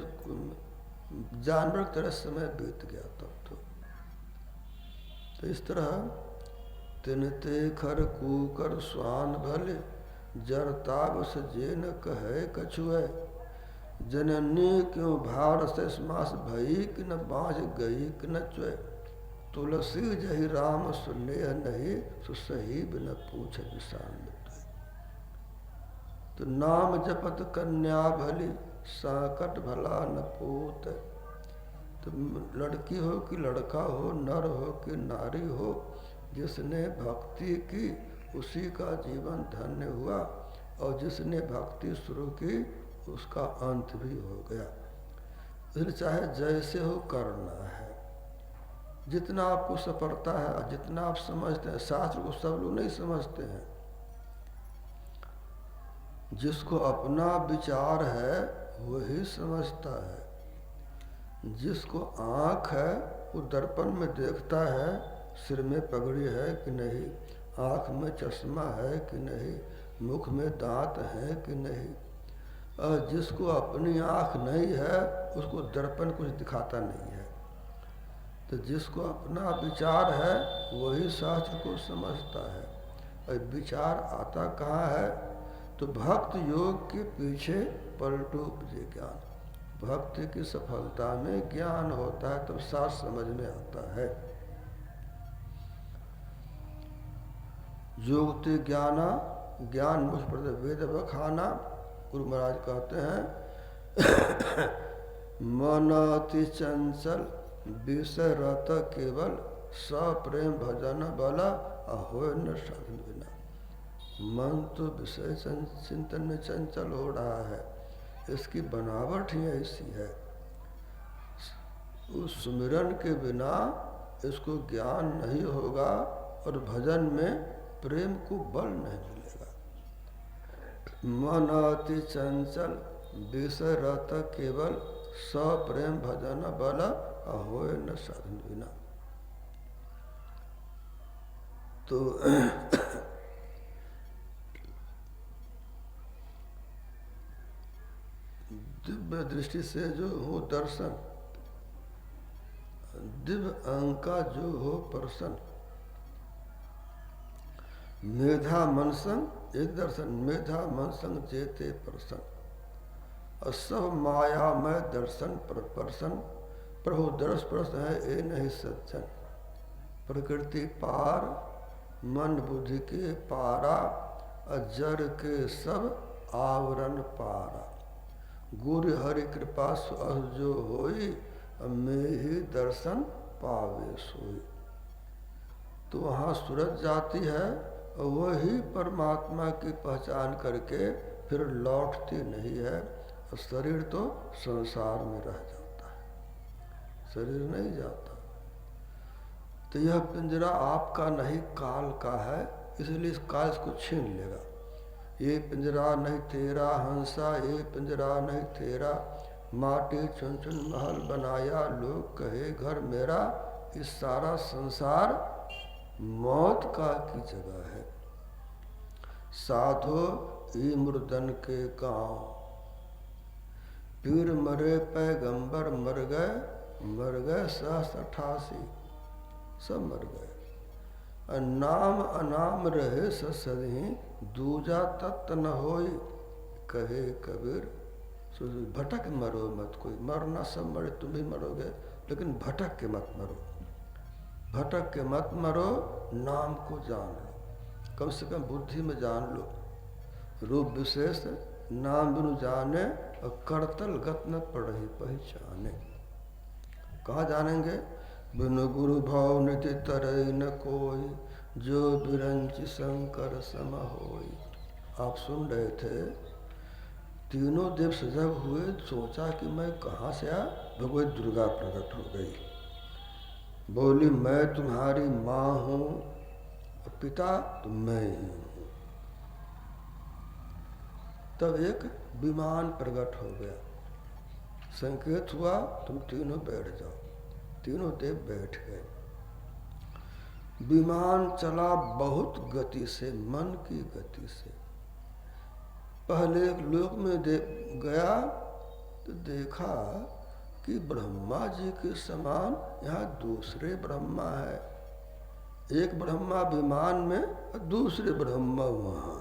S1: जानवर की तरह समय बीत गया। तब तो इस तरह तिनते खर कूकर स्वान भले जरताब सजे न कहे कछुए। जननी क्यों भार से मास भई कि न बाँझ गई कि न चुए। तुलसी जही राम सुनेह नहीं सुसही बिन पूछ विषान। तो नाम जपत कन्या भली संकट भला न पूत। तो लड़की हो कि लड़का हो, नर हो कि नारी हो, जिसने भक्ति की उसी का जीवन धन्य हुआ, और जिसने भक्ति शुरू की उसका अंत भी हो गया। इसलिए चाहे जैसे हो करना है। जितना आपको सफलता है, जितना आप समझते हैं, शास्त्र को सब लोग नहीं समझते हैं। जिसको अपना विचार है वही समझता है। जिसको आँख है वो दर्पण में देखता है सिर में पगड़ी है कि नहीं, आँख में चश्मा है कि नहीं, मुख में दांत है कि नहीं। और जिसको अपनी आँख नहीं है उसको दर्पण कुछ दिखाता नहीं है। तो जिसको अपना विचार है वही शास्त्र को समझता है। और विचार आता कहाँ है? तो भक्त योग के पीछे पलटू उपजे ज्ञान। भक्ति की सफलता में ज्ञान होता है तब शास्त्र समझ में आता है। योगते ज्ञाना ज्ञान मुझ पर वेद बखाना। गुरु महाराज कहते हैं मन अति चंचल विषय रत केवल सप्रेम भजन बला अहोय न साधन बिना। मन तो विषय चिंतन में चंचल हो रहा है, इसकी बनावट ही ऐसी है। उस सुमिरन के बिना इसको ज्ञान नहीं होगा और भजन में प्रेम को बल नहीं मिलेगा। मन अति चंचल विषय रत केवल सप्रेम भजन बल अहोय न साधन बिना। तो दिव्य दृष्टि से जो हो दर्शन, दिव्य अंग का जो हो प्रसन्न, मेधा मनसंग एक दर्शन, मेधा मनसंग जेते प्रसन्न। और सब मायामय दर्शन प्रसन्न, प्रभु दर्श प्रसन्न है ए नहीं सज्जन। प्रकृति पार मन बुद्धि के पारा, अजर के सब आवरण पारा। गुरु हरि कृपा सुअस जो होई, में ही दर्शन पावे सोई। तो वहाँ सूरज जाती है और वही परमात्मा की पहचान करके फिर लौटती नहीं है। और शरीर तो संसार में रह जाता है, शरीर नहीं जाता। तो यह पिंजरा आपका नहीं काल का है, इसलिए इस काल इसको छीन लेगा। ये पिंजरा नहीं तेरा हंसा, ये पिंजरा नहीं तेरा। माटी चुन चुन महल बनाया, लोग कहे घर मेरा। इस सारा संसार मौत का की जगह है। साधो ई मुर्दन के गांव, पीर मरे पैगंबर मर गए 788 सब मर गए। नाम अनाम रहे सदही, दूजा तत्त न होई। कहे कबीर भटक मरो मत कोई। मरना सब मरे, तुम भी मरोगे, लेकिन भटक के मत मरो। भटक के मत मरो, नाम को जान लो, कम से कम बुद्धि में जान लो। रूप विशेष नाम बिनु जाने, और करतल गत न पढ़ी पहचाने। कहाँ जानेंगे? बिनु गुरु भाव निधि तरई न कोई, जो बिरंच शंकर सम होई। आप सुन रहे थे, तीनों देव सजग हुए, सोचा कि मैं कहाँ से आया, भगवत दुर्गा प्रकट हो गई। बोली मैं तुम्हारी माँ हूँ और पिता तो मैं ही हूँ। तब एक विमान प्रकट हो गया, संकेत हुआ तुम तीनों बैठ जाओ। तीनों देव बैठ गए। विमान चला बहुत गति से, मन की गति से। पहले एक लोक में गया तो देखा कि ब्रह्मा जी के समान यहाँ दूसरे ब्रह्मा है। एक ब्रह्मा विमान में और दूसरे ब्रह्मा वहाँ।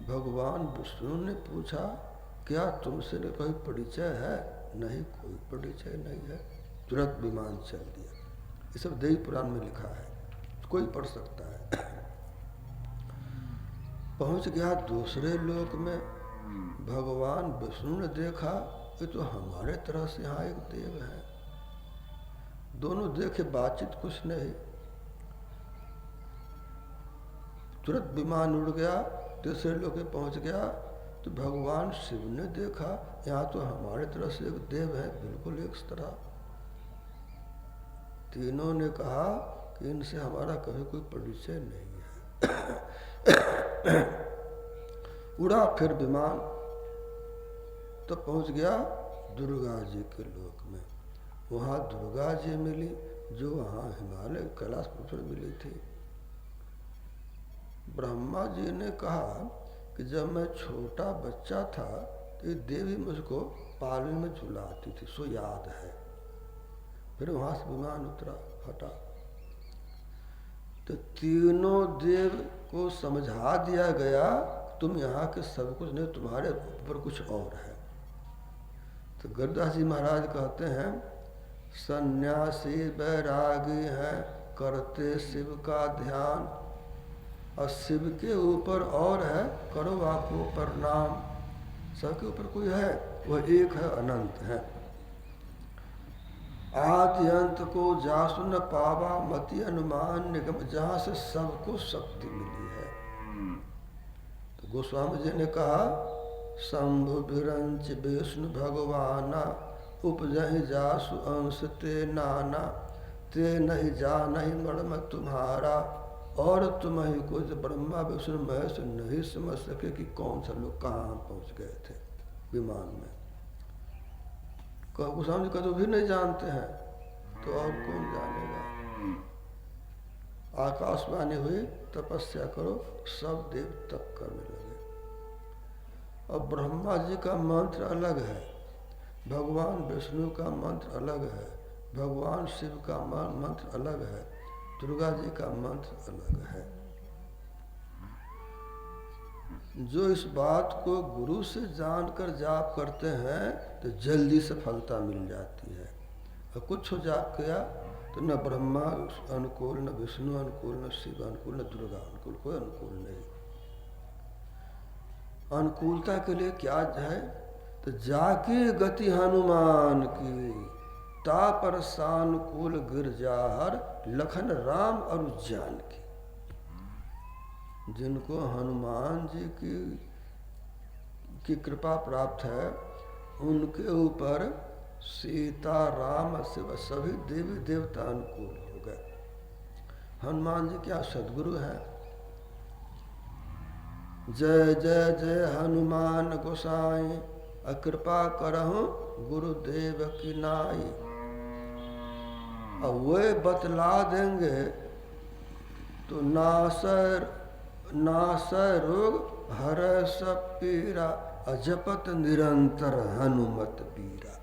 S1: भगवान विष्णु ने पूछा क्या तुमसे कोई परिचय है? नहीं, कोई परिचय नहीं है। तुरंत विमान चल दिया। ये सब देवी पुराण में लिखा है, कोई पढ़ सकता है। पहुंच गया दूसरे लोक में। भगवान विष्णु ने देखा ये तो हमारे तरह से यहाँ एक देव है। दोनों देखे, बातचीत कुछ नहीं। तुरंत विमान उड़ गया, तीसरे लोक में पहुंच गया तो भगवान शिव ने देखा यहाँ तो हमारे तरह से एक देव है, बिल्कुल एक तरह। तीनों ने कहा कि इनसे हमारा कभी कोई परिचय नहीं है। उड़ा फिर विमान, तो पहुंच गया दुर्गा जी के लोक में। वहाँ दुर्गा जी मिली जो वहाँ हिमालय कैलाश पर्वत मिली थी। ब्रह्मा जी ने कहा कि जब मैं छोटा बच्चा था तो ये देवी मुझको पालने में झुलाती थी, सो याद है। फिर वहाँ से विमान उतरा, हटा। तो तीनों देव को समझा दिया गया तुम यहाँ के सब कुछ नहीं, तुम्हारे ऊपर कुछ और है। तो गरुड़दास जी महाराज कहते हैं सन्यासी वैरागी हैं, करते शिव का ध्यान, और शिव के ऊपर और है, करो आपको प्रणाम। सबके ऊपर कोई है, वह एक है, अनंत है। आदि अंत को जासु न पावा, मति अनुमान निगम, जहाँ से सबको शक्ति मिली है। तो गोस्वामी जी ने कहा शंभु विरंच विष्णु भगवाना, उपजहि जासु अंश ते नाना, ते नहीं जा नहीं मर्म तुम्हारा, और तुम ही को जो ब्रह्मा विष्णु महेश नहीं समझ सके कि कौन सा लोग कहाँ पहुँच गए थे विमान में। गोस्वामी जी का तो भी नहीं जानते हैं, तो और कौन जानेगा। आकाशवाणी हुई तपस्या करो, सब देव तप करने लगे। और ब्रह्मा जी का मंत्र अलग है, भगवान विष्णु का मंत्र अलग है, भगवान शिव का मंत्र अलग है, दुर्गा जी का मंत्र अलग है। जो इस बात को गुरु से जानकर जाप करते हैं तो जल्दी सफलता मिल जाती है। और कुछ हो जाप किया तो न ब्रह्मा अनुकूल, न विष्णु अनुकूल, न शिव अनुकूल, न दुर्गा अनुकूल, कोई अनुकूल नहीं। अनुकूलता के लिए क्या है? तो जाके गति हनुमान की, ता पर सानुकूल गिरजाहर, लखन राम और जानकी। जिनको हनुमान जी की कृपा प्राप्त है, उनके ऊपर सीता, राम, शिव सभी देवी देवता अनुकूल हो गए। हनुमान जी क्या सद्गुरु हैं। जय जय जय हनुमान गोसाई, कृपा करहु गुरुदेव की नाई। अब वे बतला देंगे तो नासर रोग हर सब पीरा, अजपत निरंतर हनुमत पीरा।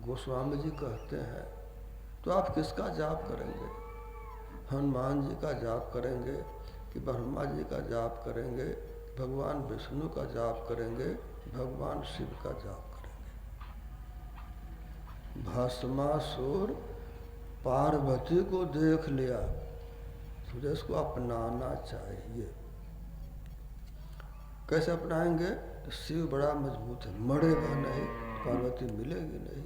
S1: गोस्वामी जी कहते हैं तो आप किसका जाप करेंगे? हनुमान जी का जाप करेंगे कि ब्रह्मा जी का जाप करेंगे, भगवान विष्णु का जाप करेंगे, भगवान शिव का जाप करेंगे? भस्मासुर पार्वती को देख लिया, मुझे इसको अपनाना चाहिए। कैसे अपनाएंगे? तो शिव बड़ा मजबूत है, मरेगा नहीं, पार्वती मिलेगी नहीं।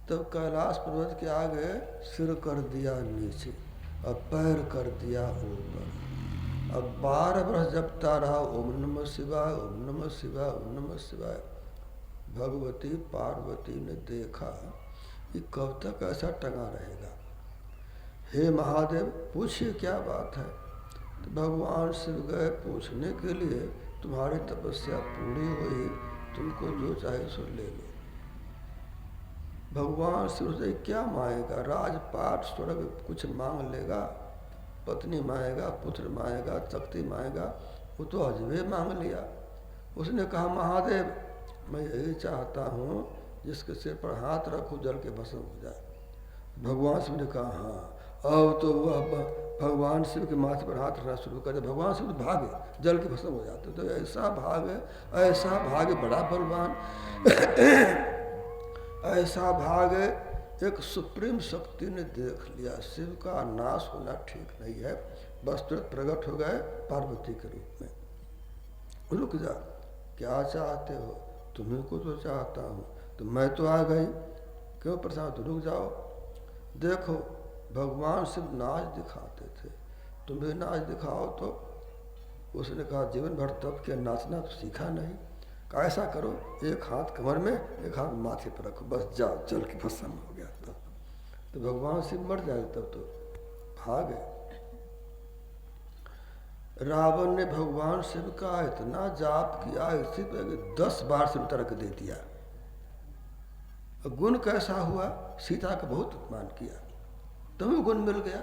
S1: तब कैलाश पर्वत के आगे सिर कर दिया नीचे और पैर कर दिया ऊपर। अब 12 वर्ष जपता रहा ओम नमः शिवाय, ओम नमः शिवाय, ओम नमः शिवाय। भगवती पार्वती ने देखा ये कब तक ऐसा टंगा रहेगा? हे महादेव पूछिए क्या बात है। तो भगवान शिव गए पूछने के लिए, तुम्हारी तपस्या पूरी हुई, तुमको जो चाहे सो ले लो। भगवान शिव से क्या मांगेगा? राजपाट स्वर्ग कुछ मांग लेगा? पत्नी मांगेगा, पुत्र मांगेगा, शक्ति मांगेगा? वो तो अजबे मांग लिया। उसने कहा महादेव मैं यही चाहता हूँ जिसके सिर पर हाथ रखूँ जल के भस्म हो जाए। भगवान शिव ने कहा हाँ। अब तो वह भगवान शिव के माथे पर हाथ रखना शुरू कर दिया। भगवान शिव भागे, जल के भस्म हो जाते। तो ऐसा भाग बड़ा बलवान ऐसा भाग एक सुप्रीम शक्ति ने देख लिया। शिव का नाश होना ठीक नहीं है। बस तुरंत प्रकट हो गए पार्वती के रूप में। रुक जा, क्या चाहते हो? तुम्हें को तो चाहता हूँ। तो मैं तो आ गई, क्यों परेशान? तो रुक जाओ। देखो भगवान शिव नाच दिखाते थे, तुम्हें नाच दिखाओ। तो उसने कहा जीवन भर तब के नाचना तो सीखा नहीं। कहा ऐसा करो, एक हाथ कमर में, एक हाथ माथे पर रखो, बस जाओ, जल की भस्म हो गया। तो भगवान शिव मर जाए तब तो भागे। रावण ने भगवान शिव का इतना जाप किया, इसी पर 10 बार सिर उतर के दे दिया। गुण कैसा हुआ? सीता का बहुत अपमान किया, तुम्हें गुण मिल गया,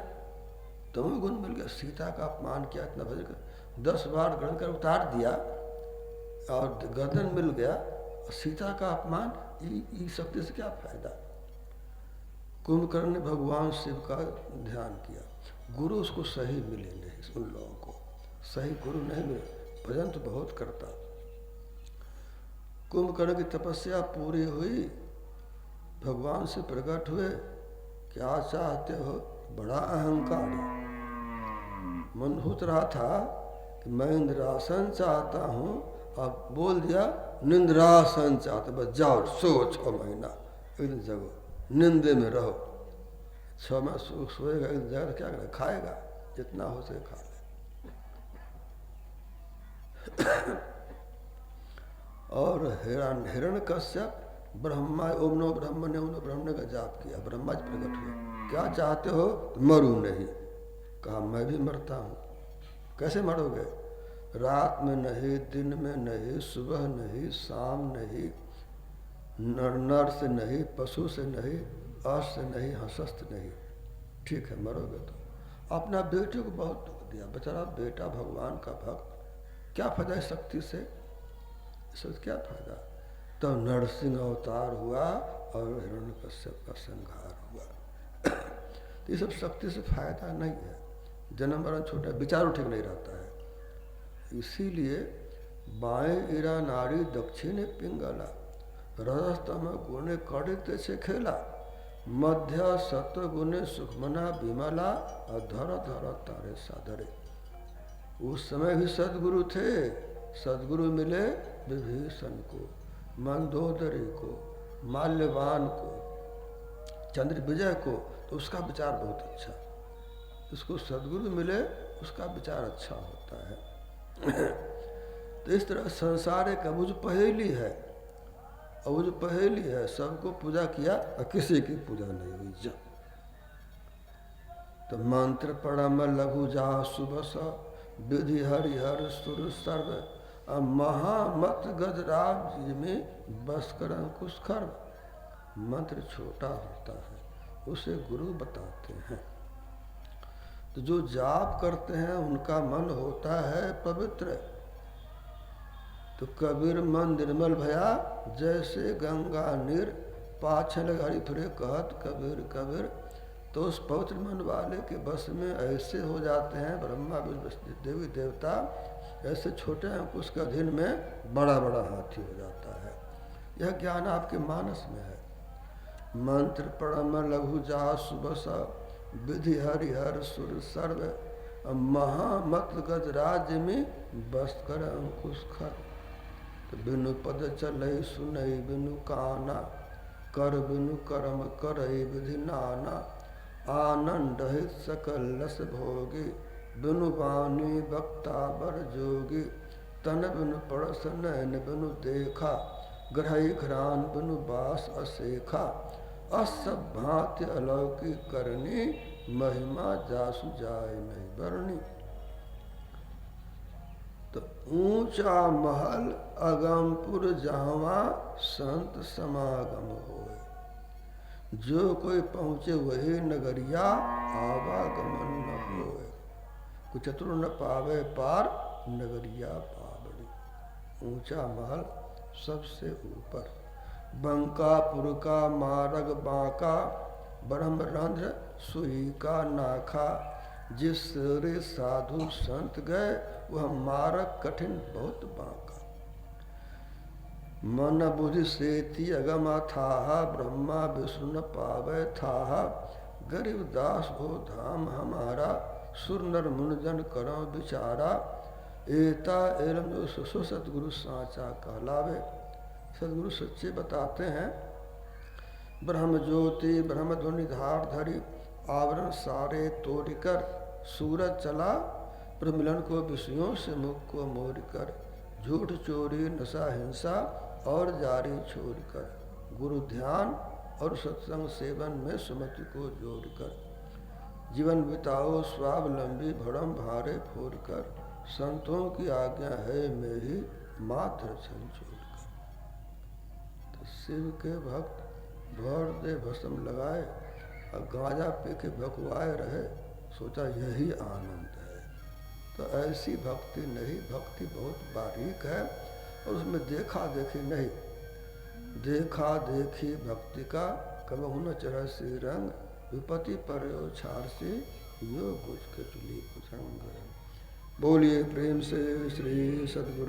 S1: तुम्हें गुण मिल गया। सीता का अपमान किया, इतना भजन कर 10 बार ग्रहण कर उतार दिया और गर्दन मिल गया। और सीता का अपमान, ये शक्ति से क्या फायदा? कुंभकर्ण ने भगवान शिव का ध्यान किया, गुरु उसको सही मिले नहीं, उन लोगों को सही गुरु नहीं मिले। भजन तो बहुत करता। कुंभकर्ण की तपस्या पूरी हुई, भगवान से प्रकट हुए, क्या चाहते हो? बड़ा अहंकारी मन होत रहा था कि मैं इंद्रासन चाहता हूँ, अब बोल दिया निंद्रासन चाहते। बस जाओ सो 6 महीना एक दिन जगो, निंदे में रहो। 6 महीना सोएगा, एक दिन जगह क्या करेगा? खाएगा, जितना हो सके खा ले। और हिरण्यकश्यप ब्रह्मा ओम नो ब्रह्मण्य ओम नो ब्रह्मण्य का जाप किया। ब्रह्मा जी प्रकट हुए, क्या चाहते हो? मरूं नहीं। कहा मैं भी मरता हूँ। कैसे मरोगे? रात में नहीं, दिन में नहीं, सुबह नहीं, शाम नहीं, नर से नहीं, पशु से नहीं, अस्त्र से नहीं, हंसस्त नहीं। ठीक है मरोगे तो। अपना बेटे को बहुत दुख दिया, बेचारा बेटा भगवान का भक्त, क्या फायदा इस शक्ति से? इससे क्या फायदा? तो नरसिंह अवतार हुआ और हिरण्यकश्यप का संहार हुआ। तो ये सब शक्ति से फायदा नहीं है। जन्म मरण छोटा, विचार ठीक नहीं रहता है। इसीलिए बाएं इरा नारी दक्षिण पिंगला, रजस्तम गुणे कड़ित से खेला, मध्य सत्व गुणे सुखमना विमला, और धर धर तारे साधरे। उस समय भी सदगुरु थे। सदगुरु मिले विभीषण को, मंदोदरी को, माल्यवान को, चंद्र विजय को, तो उसका विचार बहुत अच्छा। इसको सदगुरु मिले, उसका विचार अच्छा होता है। तो इस तरह संसार एक अबुझ पहेली है, अबुझ पहेली है। सबको पूजा किया और किसी की पूजा नहीं हुई। जब तो मंत्र पढ़म लघु जा सुबस, विधि हरिहर सुर सर्व, महामत गजराज में बस कर अंकुश खर्व। मंत्र छोटा होता है, उसे गुरु बताते हैं। तो जो जाप करते हैं उनका मन होता है पवित्र। तो कबीर मन निर्मल भया, जैसे गंगा नीर, पाछल हरि फिरे कहत कबीर कबीर। तो उस पवित्र मन वाले के बस में ऐसे हो जाते हैं ब्रह्मा विष्णु देवी देवता, ऐसे छोटे अंकुश के अधीन में बड़ा बड़ा हाथी हो जाता है। यह ज्ञान आपके मानस में है। मंत्र पढ़म लघु जा सुबस, विधि हरिहर सुर सर्व, महामत गजराज में बस कर अंकुश खर। तो बिनु पद चलई सुनई बिनु काना, कर बिनु कर्म करई विधि नाना। आनंद हित सकल रस भोगी, बिनु वाणी वक्ता बर जोगी। तन बिनु पड़स नयन बिनु देखा, ग्रही घरान बिनु बास असेखा। असब भांति अलौकिक करनी, महिमा जासु जाय नहीं बरनी। तो ऊंचा महल अगमपुर जहवा संत समागम होए, जो कोई पहुँचे वही नगरिया आवागमन न होए। कुछ चतुर न पावे पार नगरिया पावड़ी। ऊंचा महल सबसे ऊपर, बंकापुर का मार्ग बांका, ब्रह्मरंध्र सुई का नाखा। जिस रे साधु संत गए, वह मार्ग कठिन बहुत बांका। मन बुद्धि सेति अगम थाहा, ब्रह्मा विष्णु न पावे थाहा। गरीब दास हो धाम हमारा, सुर नर मुनिजन करो बिचारा। एता एलम जो सतगुरु साचा कहलावे। सदगुरु सच्चे बताते हैं। ब्रह्म ज्योति ब्रह्म ध्वनि धार धरी, आवरण सारे तोड़ कर। सूरज चला प्रमिलन को विषयों से मुख को मोड़ कर। झूठ चोरी नशा हिंसा और जारी छोड़ कर। गुरु ध्यान और सत्संग सेवन में सुमति को जोड़कर। जीवन बिताओ स्वावलंबी भड़म भारे फोड़ कर। संतों की आज्ञा है मेरी, मात्र छन छोड़कर। तो शिव के भक्त भर दे भस्म लगाए और गांजा पी के भकुआए रहे, सोचा यही आनंद है। तो ऐसी भक्ति नहीं, भक्ति बहुत बारीक है और उसमें देखा देखी नहीं। देखा देखी भक्ति का कबहु न चढ़ सी रंग, विपत्ति पर छार से यो गुज के चुली कुसंग। बोलिए प्रेम से श्री सद्गुरु